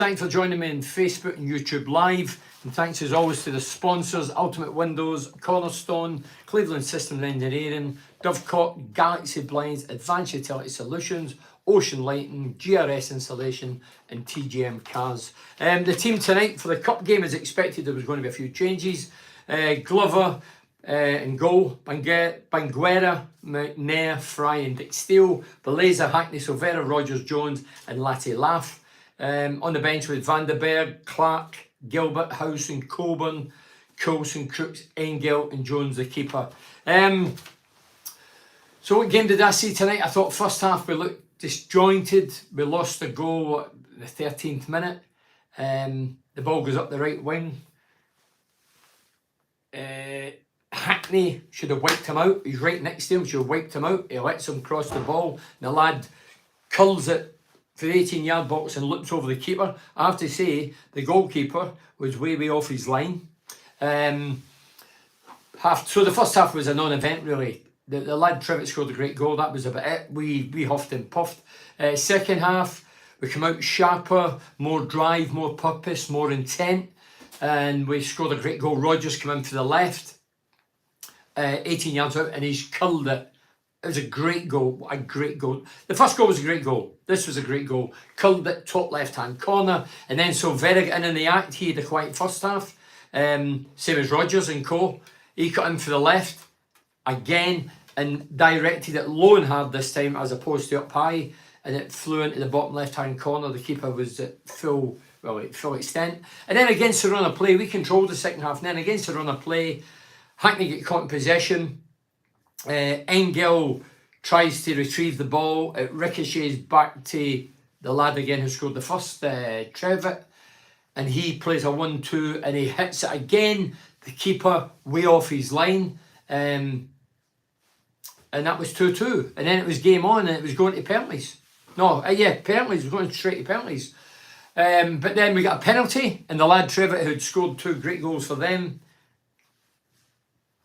Thanks for joining me on Facebook and YouTube Live. And thanks as always to the sponsors, Ultimate Windows, Cornerstone, Cleveland Systems Engineering, Dovecot, Galaxy Blinds, Advanced Utility Solutions, Ocean Lighting, GRS Installation and TGM Cars. The team tonight for the Cup game is expected there was going to be a few changes. Glover in goal, Banguera, McNair, Fry and Dick Steele, Beleza, Hackney, Silvera, Rogers, Jones and Latte Laugh. On the bench with Vanderberg, Clark, Gilbert, House and Coburn, Coulson, Crooks, Engel and Jones the keeper. So what game did I see tonight? I thought first half we looked disjointed. We lost the goal at the 13th minute. The ball goes up the right wing. Hackney should have wiped him out. He's right next to him, should have wiped him out. He lets him cross the ball. The lad curls it for the 18-yard box and looks over the keeper. I have to say, the goalkeeper was way off his line. So the first half was a non-event really. The lad Trevitt scored a great goal. That was about it. We huffed and puffed. Second half, we come out sharper, more drive, more purpose, more intent. And we scored a great goal. Rogers came in for the left, 18 yards out, and he's curled it. It was a great goal, a great goal. The first goal was a great goal. This was a great goal. Curled it, top left-hand corner. And then so Verrig in the act. He had a quiet first half. Same as Rogers and co. He cut in for the left again and directed it low and hard this time as opposed to up high. And it flew into the bottom left-hand corner. The keeper was at full extent. And then against the run of play, we controlled the second half. And then against the run of play, Hackney get caught in possession. Engel tries to retrieve the ball. It ricochets back to the lad again who scored the first, Trevitt. And he plays a 1-2 and he hits it again. The keeper way off his line. And that was 2-2. And then it was game on and it was going to penalties. Penalties. We're going straight to penalties. But then we got a penalty and the lad Trevitt, who'd scored 2 great goals for them,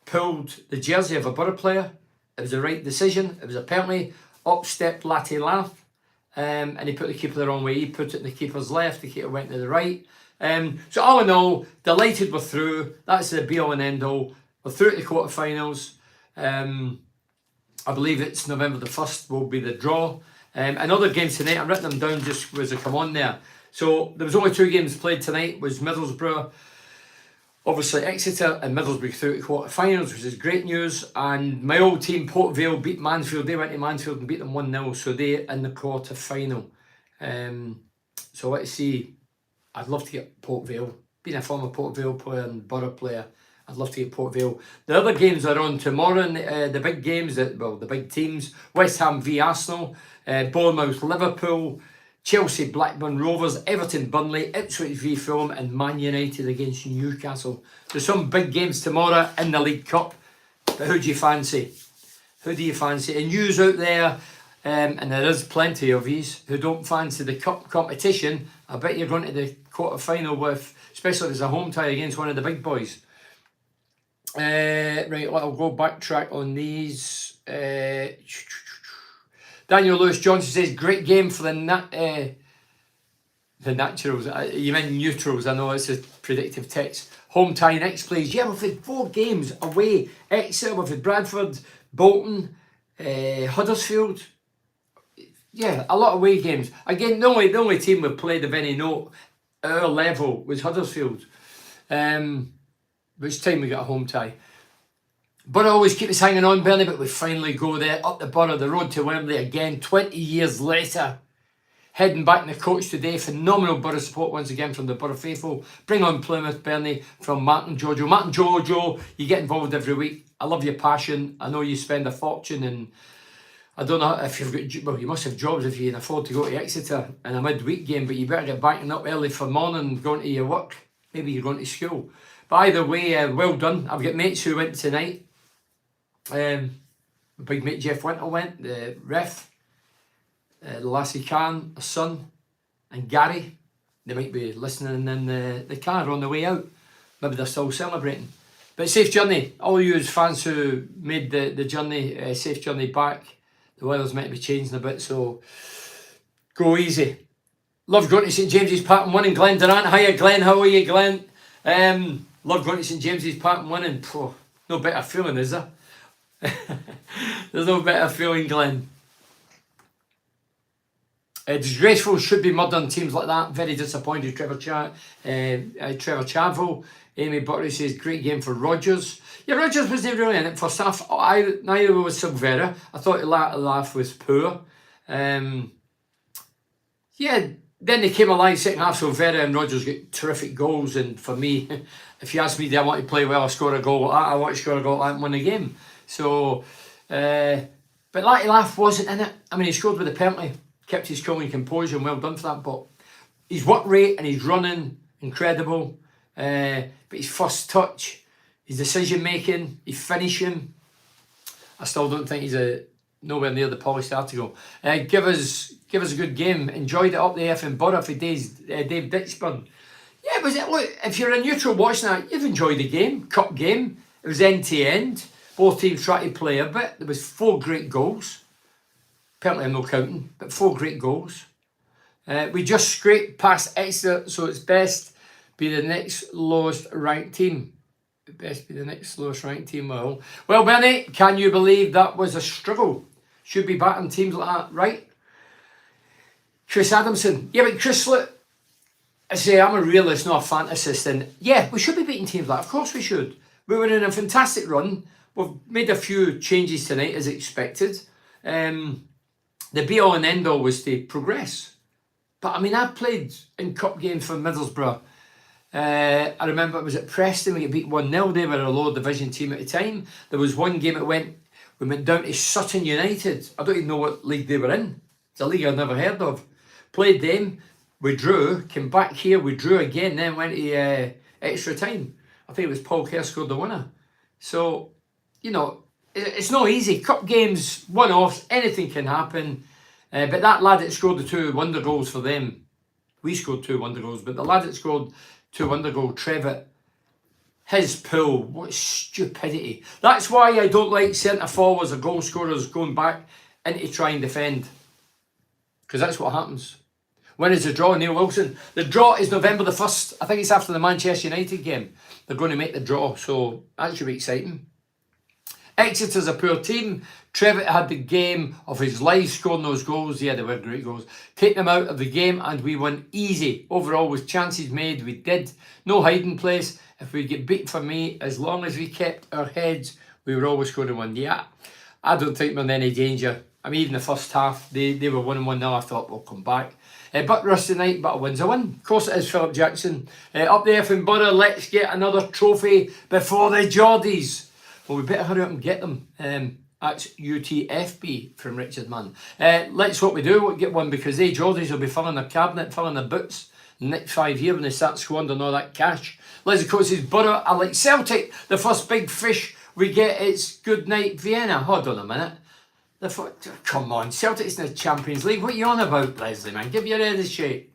pulled the jersey of a Borough player. It was the right decision. It was a penalty. Up stepped Latte Laugh, and he put the keeper the wrong way. He put it in the keeper's left. The keeper went to the right. So all in all, delighted we're through. That's the be all and end all. We're through to the quarterfinals. I believe it's November the 1st will be the draw. Another games tonight. I've written them down just as I come on there. So there was only 2 games played tonight. Was Middlesbrough. Obviously, Exeter and Middlesbrough through to quarterfinals, which is great news. And my old team, Port Vale, beat Mansfield. They went to Mansfield and beat them 1-0, so they're in the quarterfinal. So let's see. I'd love to get Port Vale. Being a former Port Vale player and Borough player, I'd love to get Port Vale. The other games are on tomorrow. And, the big games, the big teams: West Ham v Arsenal, Bournemouth, Liverpool, Chelsea, Blackburn Rovers, Everton, Burnley, Ipswich v Fulham and Man United against Newcastle. There's some big games tomorrow in the League Cup. But who do you fancy? Who do you fancy? And yous out there, and there is plenty of yous who don't fancy the Cup competition, I bet you're going to the quarter-final with, especially if it's a home tie against one of the big boys. Right, I'll go backtrack on these. Daniel Lewis Johnson says, great game for the naturals. You meant neutrals, I know it's a predictive text. Home tie next, please. Yeah, we've had 4 games away. Exeter, we've had Bradford, Bolton, Huddersfield. Yeah, a lot of away games. Again, the only team we've played of any note at our level was Huddersfield. Which time we got a home tie. Borough always keep us hanging on, Bernie, but we finally go there, up the Borough, the road to Wembley again, 20 years later. Heading back in the coach today, phenomenal Borough support once again from the Borough faithful. Bring on Plymouth, Bernie, from Martin Jojo. Martin Jojo, you get involved every week. I love your passion. I know you spend a fortune, and I don't know if you've got, well, you must have jobs if you can afford to go to Exeter in a midweek game, but you better get backing up early for morning, going to your work. Maybe you're going to school. But either way, well done. I've got mates who went tonight. Big mate Jeff Winter went, the ref, the lassie Karen, her son, and Gary. They might be listening in the car on the way out. Maybe they're still celebrating. But safe journey. All you as fans who made the journey, safe journey back. The weather's meant to be changing a bit, so go easy. Love going to St James's Park and winning. Glenn Durant. Hiya, Glenn. How are you, Glenn? Love going to St James's Park and winning. No better feeling, is there? There's no better feeling, Glenn. Disgraceful, should be murdered on teams like that. Very disappointed, Trevor Chavell. Amy Buttery says, great game for Rodgers. Yeah, Rodgers wasn't really in it for half. Neither was Silvera. I thought the laugh was poor. Yeah, then they came alive second half. Silvera and Rodgers got terrific goals. And for me, if you ask me, do I want to play well or score a goal? I want to score a goal and win the game. So, but Latte Laugh wasn't in it. I mean, he scored with a penalty, kept his cool and composure, and well done for that. But his work rate and his running, incredible. But his first touch, his decision making, his finishing, I still don't think he's nowhere near the polished article. Give us a good game. Enjoyed it up the effing Borough for days. Dave Dixburn. Yeah, look, if you're a neutral watching that, you've enjoyed the game. Cup game. It was end to end. Both teams tried to play a bit. There was 4 great goals. Apparently I'm not counting, but 4 great goals. We just scraped past Exeter, so it's best be the next lowest ranked team. Best be the next lowest ranked team. Well, Bernie, can you believe that was a struggle? Should be batting teams like that, right? Chris Adamson. Yeah, but Chris, look, I say I'm a realist, not a fantasist, and yeah, we should be beating teams like that. Of course we should. We were in a fantastic run. We've made a few changes tonight as expected. The be-all and end-all was to progress. But I mean, I played in cup games for Middlesbrough. I remember it was at Preston, we got beat 1-0. They were a lower division team at the time. There was one game we went down to Sutton United. I don't even know what league they were in. It's a league I've never heard of. Played them, we drew, came back here, we drew again, then went to extra time. I think it was Paul Kerr scored the winner. So, you know, it's not easy. Cup games, one-offs, anything can happen. But that lad that scored the 2 wonder goals for them, we scored 2 wonder goals, but the lad that scored 2 wonder goals, Trevitt, his pull, what stupidity. That's why I don't like centre forwards or goal scorers going back in to try and defend. Because that's what happens. When is the draw, Neil Wilson? The draw is November the 1st. I think it's after the Manchester United game. They're going to make the draw, so that should be exciting. Exeter's a poor team. Trevitt had the game of his life scoring those goals. Yeah, they were great goals. Take them out of the game and we won easy. Overall, with chances made, we did. No hiding place. If we get beat for me, as long as we kept our heads, we were always going to win. Yeah, I don't think we're in any danger. I mean, even the first half, they were 1-1 now. I thought we'll come back. But rusty night, but a win's a win. Of course it is, Philip Jackson. Up there from Borough, let's get another trophy before the Geordies. Well, we better hurry up and get them. That's UTFB from Richard Mann. Let's hope we do. We'll get one because they Geordies will be filling their cabinet, filling their boots in the next 5 years when they start squandering all that cash. Leslie Coates says, Borough, I like Celtic. The first big fish we get, it's good night Vienna. Hold on a minute. Come on, Celtic's in the Champions League. What are you on about, Leslie, man? Give your head a shake.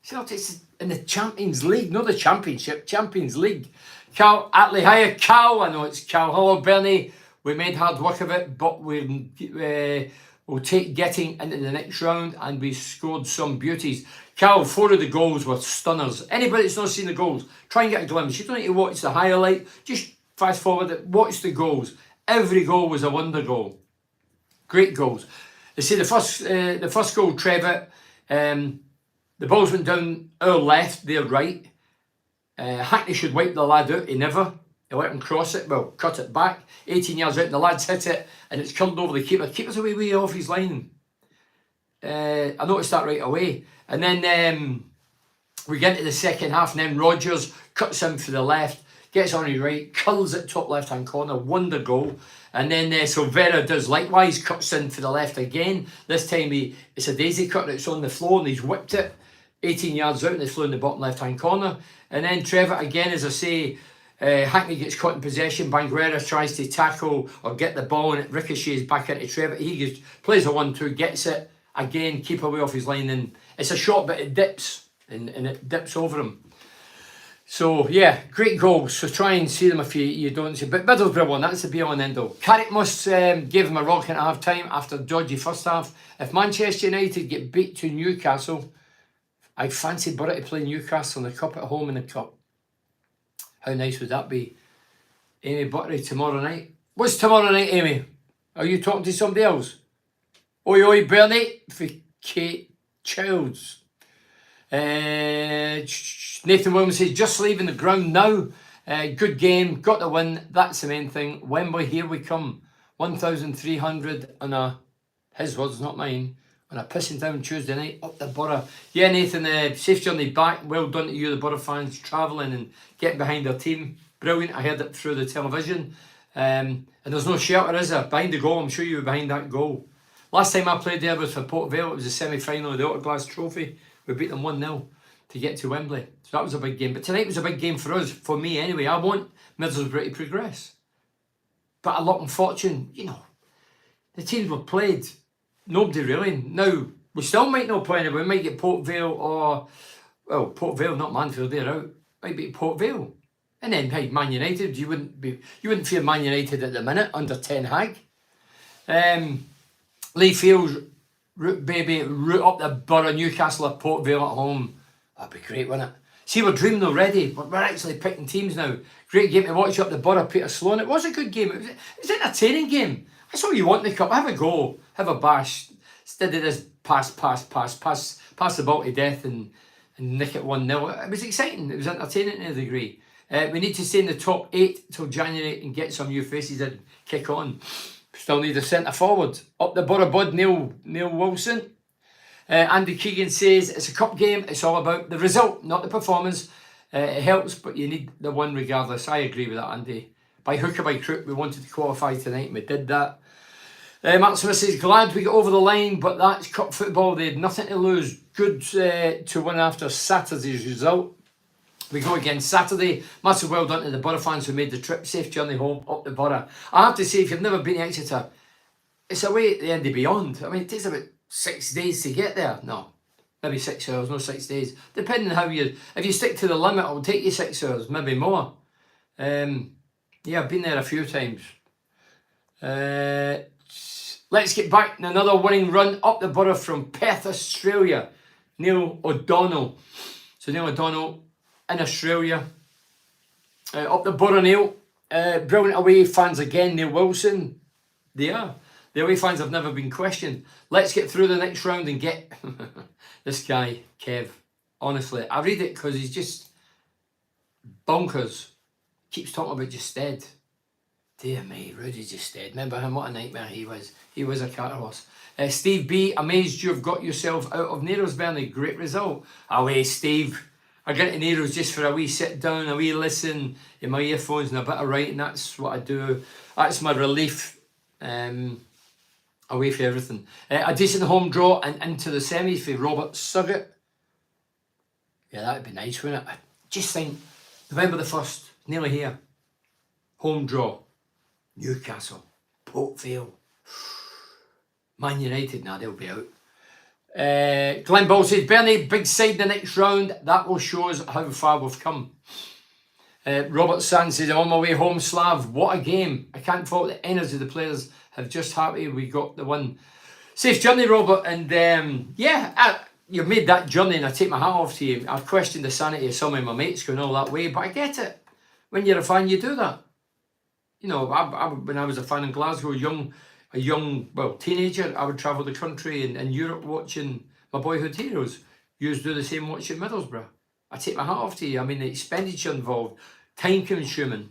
Celtic's in the Champions League, not the Championship, Champions League. Cal Atley, hiya, Cal. I know it's Cal. Hello, Bernie. We made hard work of it, but we'll take getting into the next round, and we scored some beauties. Cal, 4 of the goals were stunners. Anybody that's not seen the goals, try and get a glimpse. You don't need to watch the highlight. Just fast forward it. Watch the goals. Every goal was a wonder goal. Great goals. They say the first goal, Trevitt, the balls went down our left, their right. Hackney should wipe the lad out. He never. He let him cross it. Well, cut it back. 18 yards out, and the lad's hit it, and it's curled over the keeper. Keeper's away way off his line. I noticed that right away. And then we get into the second half, and then Rodgers cuts in for the left, gets on his right, curls it top left-hand corner, wonder goal. And then Silvera does likewise, cuts in for the left again. This time it's a daisy cut, it's on the floor, and he's whipped it 18 yards out, and it's flew in the bottom left-hand corner. And then Trevor, again, as I say, Hackney gets caught in possession. Banguera tries to tackle or get the ball, and it ricochets back into Trevor. He plays a 1-2, gets it, again, keep away off his line, and it's a shot, but it dips, and it dips over him. So, yeah, great goals. So try and see them if you don't see. But Middlesbrough won, that's the be-all and end-all. Carrick must give him a rock at half-time after dodgy first half. If Manchester United get beat to Newcastle, I fancy Borough to play Newcastle in the Cup at home in the Cup. How nice would that be? Amy Buttery tomorrow night. What's tomorrow night, Amy? Are you talking to somebody else? Oi, oi, Bernie, for Kate Childs. Nathan Williams says, just leaving the ground now. Good game, got the win. That's the main thing. Wembley, here we come. 1,300 on a, his words, not mine, on a pissing down Tuesday night up the Borough. Yeah, Nathan, safe journey back. Well done to you, the Borough fans, travelling and getting behind their team. Brilliant. I heard it through the television. And there's no shelter, is there? Behind the goal, I'm sure you were behind that goal. Last time I played there was for Port Vale. It was the semi-final of the Autoglass Trophy. We beat them 1-0 to get to Wembley. So that was a big game. But tonight was a big game for us, for me anyway. I want Middlesbrough to progress. But a luck and fortune, you know, the teams were played. Nobody really. Now, we still might not play anyway. We might get Port Vale or, well, Port Vale, not Manfield, they're out. Might be Port Vale. And then, hey, Man United, you wouldn't fear Man United at the minute under Ten Hag. Lee Fields, root up the Borough, Newcastle or Port Vale at home. That'd be great, wouldn't it? See, we're dreaming already, but we're actually picking teams now. Great game to watch up the Borough, Peter Sloan. It was a good game. It was an entertaining game. That's all you want in the cup. Have a go, have a bash. Instead of this pass the ball to death and nick it 1-0. It was exciting. It was entertaining to a degree. We need to stay in the top 8 till January and get some new faces and kick on. Still need a centre forward. Up the Borough bud, Neil Wilson. Andy Keegan says it's a cup game. It's all about the result, not the performance. It helps, but you need the one regardless. I agree with that, Andy. By hook or by crook, we wanted to qualify tonight and we did that. Mark Smith says, glad we got over the line, but that's cup football. They had nothing to lose. Good to win after Saturday's result. We go again Saturday. Massive well done to the Borough fans who made the trip. Safe journey home up the Borough. I have to say, if you've never been to Exeter, it's away at the end of beyond. I mean, it takes about 6 days to get there. No, maybe 6 hours, no 6 days. Depending on how if you stick to the limit, it'll take you 6 hours, maybe more. Yeah, I've been there a few times. Let's get back in another winning run up the Borough from Perth, Australia. Neil O'Donnell. So Neil O'Donnell in Australia. Up the Borough, Neil. Brilliant away fans again, Neil Wilson. They are. The away fans have never been questioned. Let's get through the next round and get this guy, Kev. Honestly, I read it because he's just bonkers. Keeps talking about Justed. Dear me, Rudy Justed. Remember him? What a nightmare he was. He was a cat horse. Steve B, amazed you've got yourself out of Nero's, Bernie. Great result. Away, Steve. I get to Nero's just for a wee sit down, a wee listen in my earphones and a bit of writing. That's what I do. That's my relief. Away for everything. A decent home draw and into the semis for Robert Suggett. Yeah, that'd be nice, wouldn't it? I just think November the 1st, nearly here. Home draw. Newcastle. Port Vale. Man United, nah, they'll be out. Glenn Ball says, Bernie, big side in the next round. That will show us how far we've come. Robert Sands says, I'm on my way home, Slav. What a game. I can't fault the energy the players have. Just happy we got the win. Safe journey, Robert. And you've made that journey and I take my hat off to you. I've questioned the sanity of some of my mates going all that way, but I get it. When you're a fan, you do that. You know, when I was a fan in Glasgow, a young teenager, I would travel the country and Europe watching my boyhood heroes. You do the same watching Middlesbrough. I take my hat off to you. I mean, the expenditure involved, time consuming.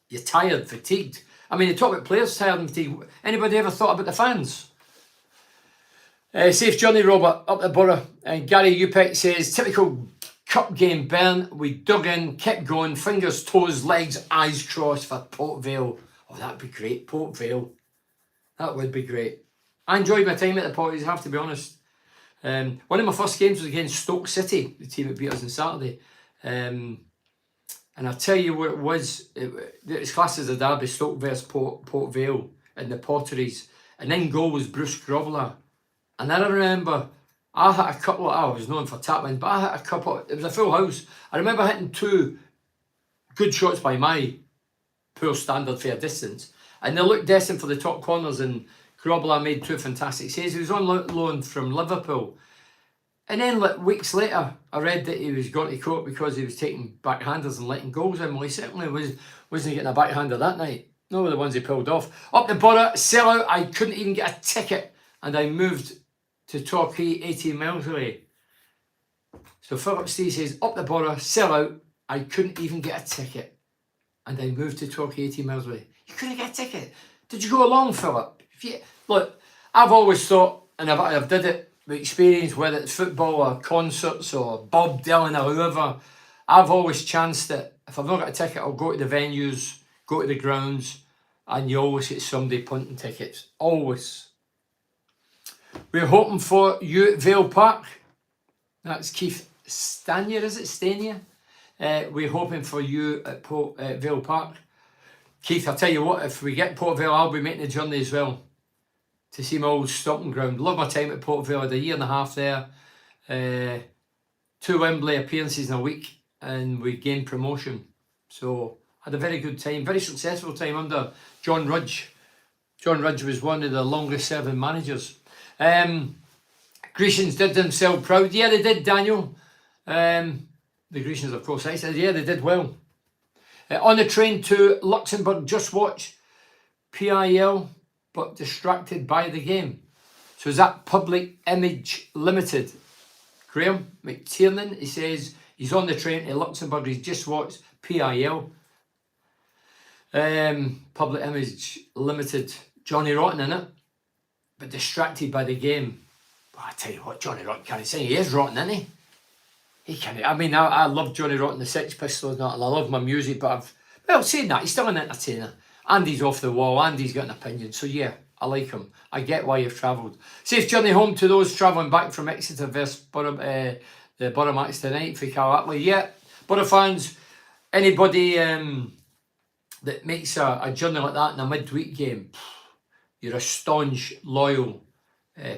You're tired, fatigued. I mean, you talk about players tired and fatigued. Anybody ever thought about the fans? Safe journey, Robert, up the Borough. And Gary Upek says, typical cup game, Bern. We dug in, kept going, fingers, toes, legs, eyes crossed for Port Vale. Oh, that'd be great, Port Vale. That would be great. I enjoyed my time at the Potties, I have to be honest. One of my first games was against Stoke City, the team that beat us on Saturday. And I'll tell you what it was. It's classed as a derby, Stoke versus Port Vale in the Potteries. And in goal was Bruce Grobbler. And I remember I hit a couple I was known for tapping, but I hit a couple, it was a full house. I remember hitting 2 good shots by my poor standard fair distance. And they looked destined for the top corners and Grobbler made 2 fantastic saves. He was on loan from Liverpool. And then like weeks later, I read that he was going to court because he was taking backhanders and letting goals in. Well, he certainly wasn't getting a backhander that night. No, the ones he pulled off. Up the Borough, sellout. I couldn't even get a ticket, and I moved to Torquay, 18 miles away. So Philip Steve says, up the Borough, sellout. I couldn't even get a ticket, and I moved to Torquay, 18 miles away. You couldn't get a ticket. Did you go along, Philip? Look, I've always thought, and I've did it with experience, whether it's football or concerts or Bob Dylan or whoever, I've always chanced it. If I've not got a ticket, I'll go to the venues, go to the grounds, and you always get somebody punting tickets. Always. We're hoping for you at Vale Park. That's Keith Stanier, is it? Stanier? We're hoping for you at Vale Park. Keith, I'll tell you what, if we get Port Vale, I'll be making the journey as well to see my old stomping ground. Love my time at Port Vale. I had a year and a half there. 2 Wembley appearances in a week, and we gained promotion. So I had a very good time, very successful time under John Rudge. John Rudge was one of the longest serving managers. Grecians did themselves proud. Yeah, they did, Daniel. The Grecians, of course, I said, yeah, they did well. On the train to Luxembourg, just watch PIL, but distracted by the game. So is that Public Image Limited? Graham McTiernan, he says he's on the train to Luxembourg, he's just watched PIL. Public Image Limited, Johnny Rotten in it, but distracted by the game. Well, I tell you what, Johnny Rotten can't sing. He is rotten, isn't he? He can't. I mean, I love Johnny Rotten, the Sex Pistols, and I love my music, but saying that, he's still an entertainer. Andy's off the wall, Andy's got an opinion, so yeah, I like him. I get why you've travelled. Safe journey home to those travelling back from Exeter versus the Borough match tonight for Carl Atley. Yeah, Borough fans, anybody that makes a journey like that in a midweek game, you're a staunch, loyal,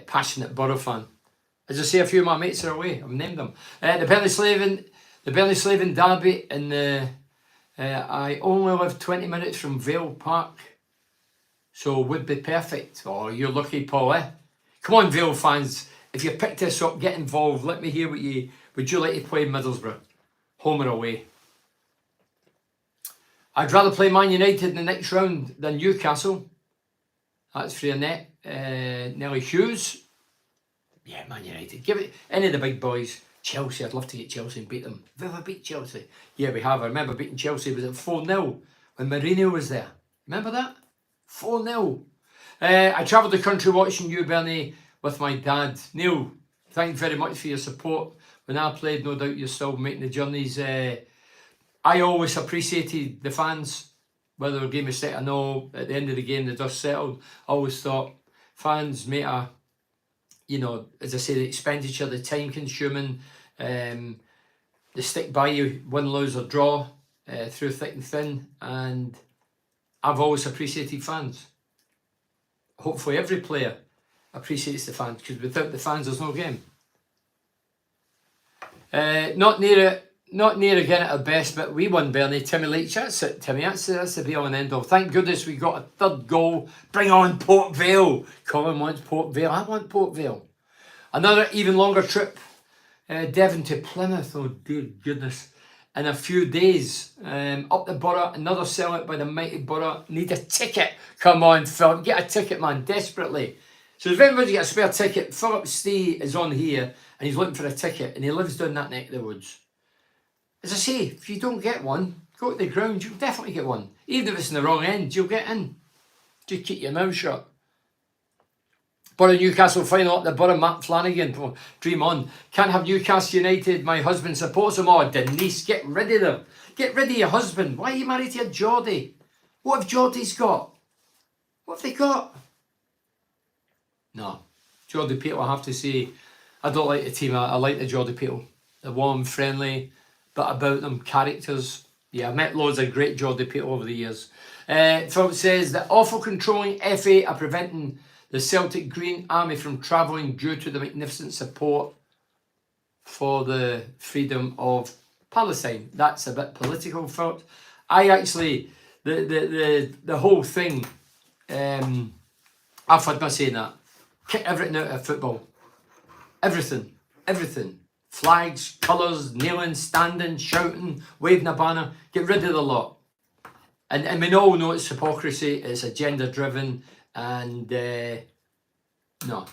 passionate Borough fan. As I say, a few of my mates are away. I've named them. The Burnley-Slaven derby, and I only live 20 minutes from Vale Park, so would be perfect. Oh, you're lucky, Paul, eh? Come on, Vale fans. If you picked this up, get involved. Let me hear what you... Would you like to play Middlesbrough? Home or away? I'd rather play Man United in the next round than Newcastle. That's for Annette. Nelly Hughes. Yeah, Man United. Give it any of the big boys. Chelsea, I'd love to get Chelsea and beat them. Have we ever beat Chelsea? Yeah, we have. I remember beating Chelsea. Was it 4-0 when Mourinho was there? Remember that? 4-0. I travelled the country watching you, Bernie, with my dad. Neil, thanks very much for your support. When I played, no doubt you're still making the journeys. I always appreciated the fans, whether the game was set or no. At the end of the game, the dust settled. I always thought fans make a, you know, as I say, the expenditure, the time consuming, they stick by you, win, lose or draw, through thick and thin, and I've always appreciated fans. Hopefully every player appreciates the fans, because without the fans there's no game. Not near again at our best, but we won, Bernie. Timmy Leach, that's it, Timmy. That's the be all and end all. Thank goodness we got a third goal. Bring on Port Vale. Colin wants Port Vale. I want Port Vale. Another even longer trip, Devon to Plymouth. Oh dear goodness. In a few days. Up the Borough, another sellout by the mighty Borough. Need a ticket. Come on, Philip. Get a ticket, man. Desperately. So if anybody's got a spare ticket, Philip Stee is on here and he's looking for a ticket and he lives down that neck of the woods. As I say, if you don't get one, go to the ground, you'll definitely get one. Even if it's in the wrong end, you'll get in. Just keep your mouth shut. Borough Newcastle final up the Borough, Matt Flanagan. Dream on. Can't have Newcastle United. My husband supports them. Oh, Denise, get rid of them. Get rid of your husband. Why are you married to a Geordie? What have Geordies got? What have they got? No. Geordie people, I have to say, I don't like the team. I like the Geordie people. They're warm, friendly, but about them, characters. Yeah, I've met loads of great Geordie people over the years. Philip says the awful controlling FA are preventing the Celtic Green Army from travelling due to the magnificent support for the freedom of Palestine. That's a bit political, Philip. I actually, the whole thing, I've had my saying that. Kick everything out of football. Everything. everything. Flags, colours, kneeling, standing, shouting, waving a banner. Get rid of the lot. And we all know it's hypocrisy, it's agenda driven, and no.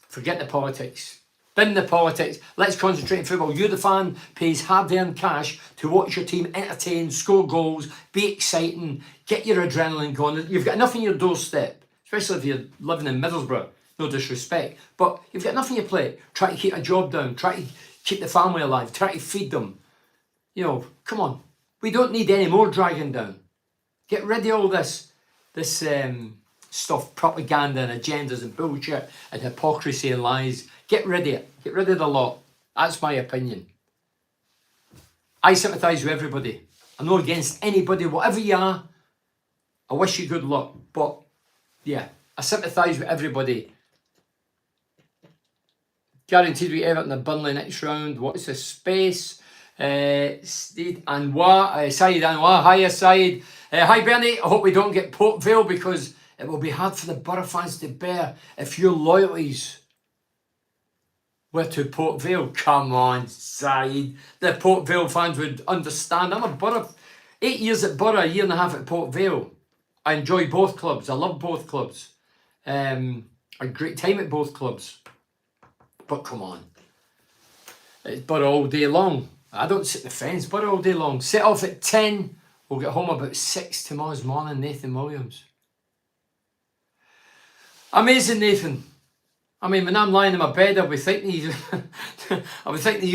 Forget the politics. Bin the politics. Let's concentrate on football. You, the fan, pays hard-earned cash to watch your team entertain, score goals, be exciting, get your adrenaline going. You've got enough on your doorstep, especially if you're living in Middlesbrough. No disrespect, but you've got enough on your plate. Try to keep a job down. Try to keep the family alive. Try to feed them. You know, come on. We don't need any more dragging down. Get rid of all this stuff, propaganda and agendas and bullshit and hypocrisy and lies. Get rid of it. Get rid of the lot. That's my opinion. I sympathise with everybody. I'm not against anybody, whatever you are. I wish you good luck. But yeah, I sympathise with everybody. Guaranteed we Everton and Burnley next round. What's the space? Saeed Anwar. Hi, Saeed. Hi, Bernie. I hope we don't get Port Vale because it will be hard for the Borough fans to bear if your loyalties were to Port Vale. Come on, Saeed. The Port Vale fans would understand. I'm a Borough. 8 years at Borough, a year and a half at Port Vale. I enjoy both clubs. I love both clubs. A great time at both clubs. But come on. It's Borough all day long. I don't sit in the fence. Borough all day long. Set off at 10. We'll get home about 6 tomorrow's morning. Nathan Williams. Amazing, Nathan. I mean, when I'm lying in my bed, I'll be thinking you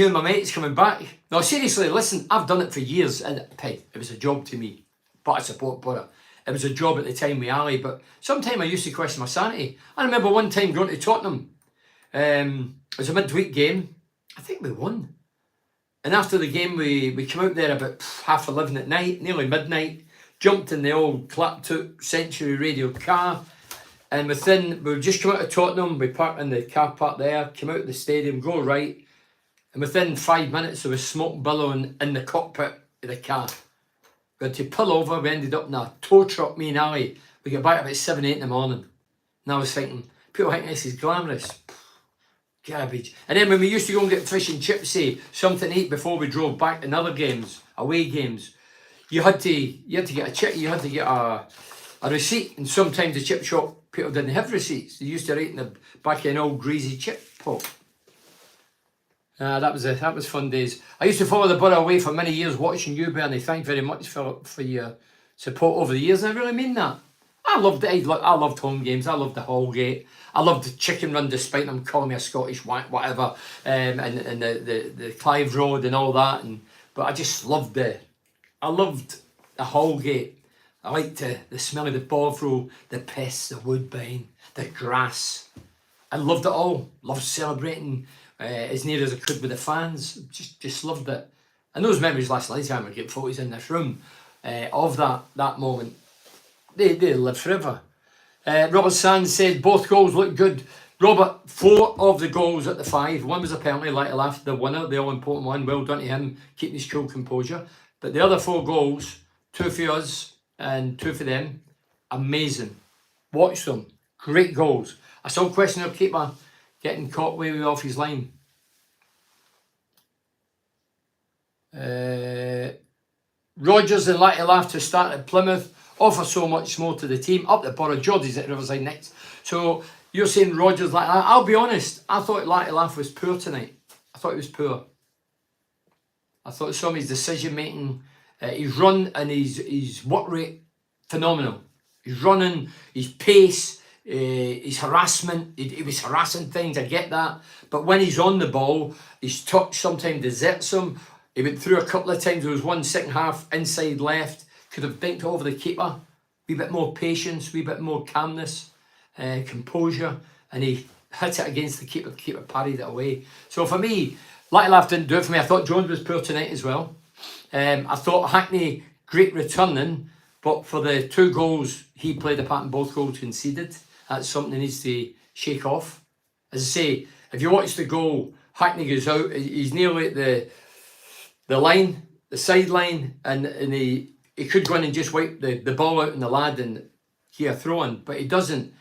and my mates coming back. No, seriously, listen, I've done it for years, and hey, it was a job to me, but I support Borough. It was a job at the time with Ali, but sometimes I used to question my sanity. I remember one time going to Tottenham. It was a midweek game. I think we won. And after the game, we came out there about 11:30 at night, nearly midnight, jumped in the old clap-took Century Radio car, and we just come out of Tottenham, we parked in the car park there, came out of the stadium, go right, and within 5 minutes there was smoke billowing in the cockpit of the car. We had to pull over, we ended up in a tow truck, me and Ali. We got back about 7, 8 in the morning. And I was thinking, people think this is glamorous. Garbage. And then when we used to go and get fish and chips, say, something to eat before we drove back in other games, away games, you had to get a chip, you had to get a receipt, and sometimes the chip shop people didn't have receipts. They used to write in the back of an old greasy chip pot. That was fun days. I used to follow the Borough away for many years watching you, Bernie. Thank you very much for your support over the years, and I really mean that. I loved it. I loved home games. I loved the Hallgate. I loved the chicken run, despite them calling me a Scottish whatever, and the Clive Road and all that. But I just loved I loved the Hallgate. I liked the smell of the Bovril, the piss, the woodbine, the grass. I loved it all. Loved celebrating as near as I could with the fans. Just loved it. And those memories last lifetime. I get photos in this room of that moment. They live forever. Robert Sands said both goals look good. Robert, 4 of the goals at the 5. One was a penalty, like a laugh, the winner, the all-important one. Well done to him, keeping his cool composure. But the other 4 goals, 2 for us and 2 for them, amazing. Watch them. Great goals. I still question our keeper getting caught way off his line. Rodgers and Latte Laugh to start at Plymouth. Offer so much more to the team. Up the Borough, Geordie's at Riverside next. So you're saying Rodgers like that. I'll be honest, I thought Latte Laugh was poor tonight. I thought he was poor. I thought some of his decision making, his run and his work rate, phenomenal. His running, his pace, his harassment. He was harassing things, I get that. But when he's on the ball, his touch sometimes deserts him. He went through a couple of times. There was one second half inside left. Could have dinked over the keeper. Wee bit more patience, wee bit more calmness, composure, and he hit it against the keeper. The keeper parried it away. So for me, Latte Laugh didn't do it for me. I thought Jones was poor tonight as well. I thought Hackney, great returning, but for the 2 goals, he played a part in both goals conceded. That's something he needs to shake off. As I say, if you watch the goal, Hackney goes out, he's nearly at the line, the sideline, and he could go in and just wipe the ball out on the lad and get a throw in, but he doesn't.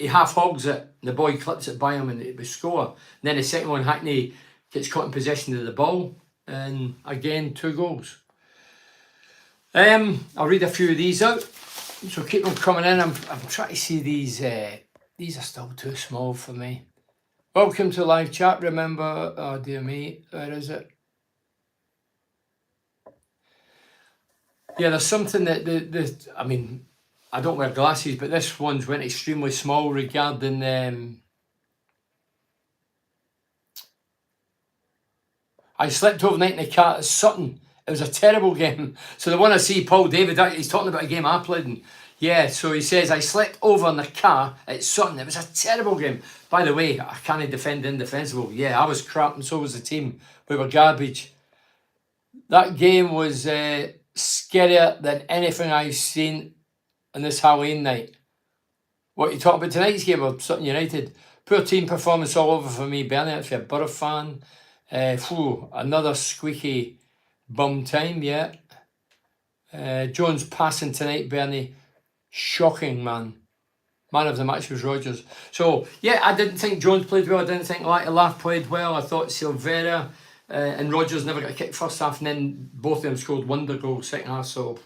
he half hogs it, and the boy clips it by him, and it was score. And then the second one, Hackney gets caught in possession of the ball, and again 2 goals. I'll read a few of these out, so keep them coming in. I'm trying to see these. These are still too small for me. Welcome to live chat. Remember, oh dear me, where is it? Yeah, there's something that I mean, I don't wear glasses, but this one's went extremely small regarding I slept overnight in the car at Sutton. It was a terrible game. So the one I see, Paul David, he's talking about a game I played in. Yeah, so he says, I slept over in the car at Sutton. It was a terrible game. By the way, I can't defend indefensible. Yeah, I was crap and so was the team. We were garbage. That game was scarier than anything I've seen on this Halloween night. What you talking about tonight's game of Sutton United? Poor team performance all over for me, Bernie. If you're a Borough fan. Another squeaky bum time, yeah. Jones passing tonight, Bernie. Shocking, man. Man of the match was Rodgers. So, yeah, I didn't think Jones played well. I didn't think Lath played well. I thought Silvera and Rodgers never got a kick first half, and then both of them scored wonder goals second half. So,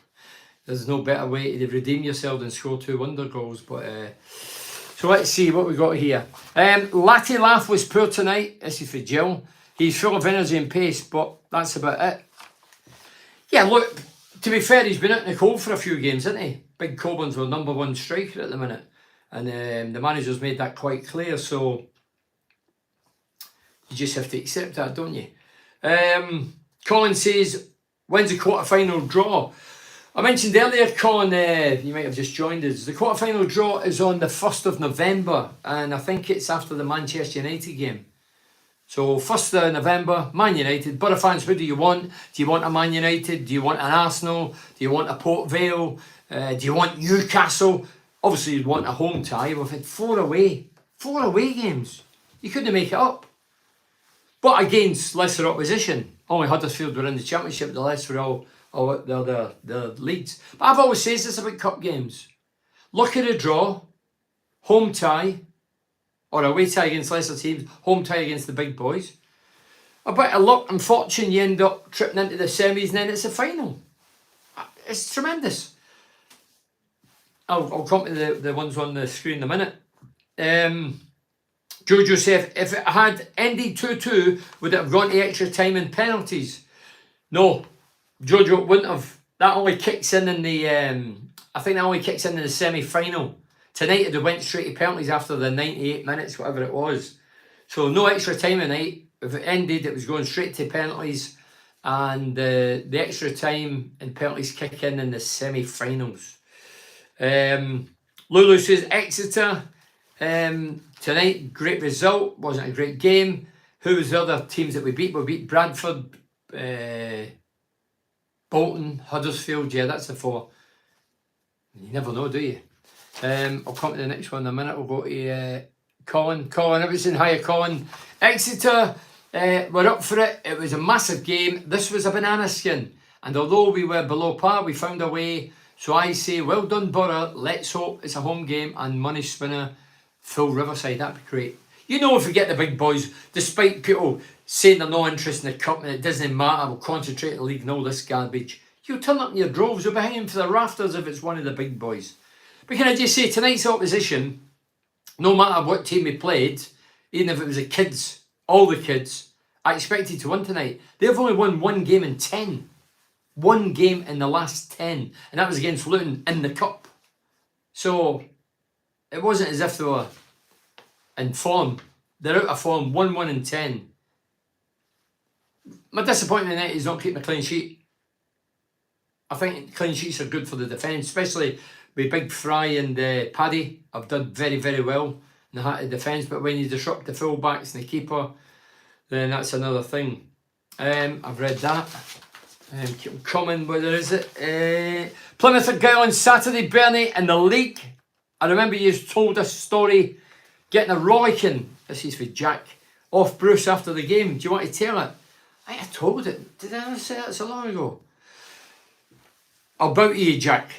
there's no better way to redeem yourself than score 2 wonder goals. But so let's see what we got here. Latte Lath was poor tonight. This is for Jill. He's full of energy and pace, but that's about it. Yeah, look, to be fair, he's been out in the cold for a few games, hasn't he? Big Coburn's our #1 striker at the minute. And the manager's made that quite clear, so you just have to accept that, don't you? Colin says, when's the quarter-final draw? I mentioned earlier, Colin, you might have just joined us. The quarter-final draw is on the 1st of November, and I think it's after the Manchester United game. So 1st of November, Man United. Borough fans, who do you want? Do you want a Man United? Do you want an Arsenal? Do you want a Port Vale? Do you want Newcastle? Obviously you'd want a home tie. We've had 4 away games. You couldn't make it up. But against lesser opposition. Only Huddersfield were in the Championship, the rest were all the leagues. But I've always said this about cup games. Look at a draw, home tie, or away tie against lesser teams, home tie against the big boys. A bit of luck and fortune, you end up tripping into the semis, and then it's a final. It's tremendous. I'll come to the ones on the screen in a minute. Jojo said, if it had ended 2-2, would it have gone to extra time and penalties? No, Jojo wouldn't have. That only kicks in the, I think that only kicks in the semi-final. Tonight it went straight to penalties after the 98 minutes, whatever it was. So no extra time tonight. If it ended, it was going straight to penalties, and the extra time and penalties kick in the semi-finals. Lulu says Exeter tonight, great result, wasn't a great game. Who was the other teams that we beat? We beat Bradford, Bolton, Huddersfield. Yeah, that's the 4. You never know, do you? I'll come to the next one in a minute. We'll go to Colin. Colin, everything. Hiya, Colin. Exeter, we're up for it. It was a massive game. This was a banana skin. And although we were below par, we found a way. So I say, well done, Borough. Let's hope it's a home game and money spinner, full Riverside. That'd be great. You know, if we get the big boys, despite people saying they're no interest in the cup and it doesn't matter, we'll concentrate on the league and all this garbage. You'll turn up in your droves. You'll be hanging for the rafters if it's one of the big boys. But can I just say, tonight's opposition, no matter what team we played, even if it was the kids, all the kids, I expected to win tonight. They've only won 1 game in 10. 1 game in the last 10. And that was against Luton in the cup. So, it wasn't as if they were in form. They're out of form, 1-1 in 10. My disappointment in it is not keeping a clean sheet. I think clean sheets are good for the defence, especially with Big Fry and Paddy. Have done very, very well in the defence, but when you disrupt the full-backs and the keeper, then that's another thing. I've read that. Keep coming, whether is it? Plymouth Argyle on Saturday, Bernie, in the league. I remember you told a story, getting a rollicking, this is for Jack, off Bruce after the game. Do you want to tell it? I told it. Did I ever say that so long ago? I'll bow to you, Jack.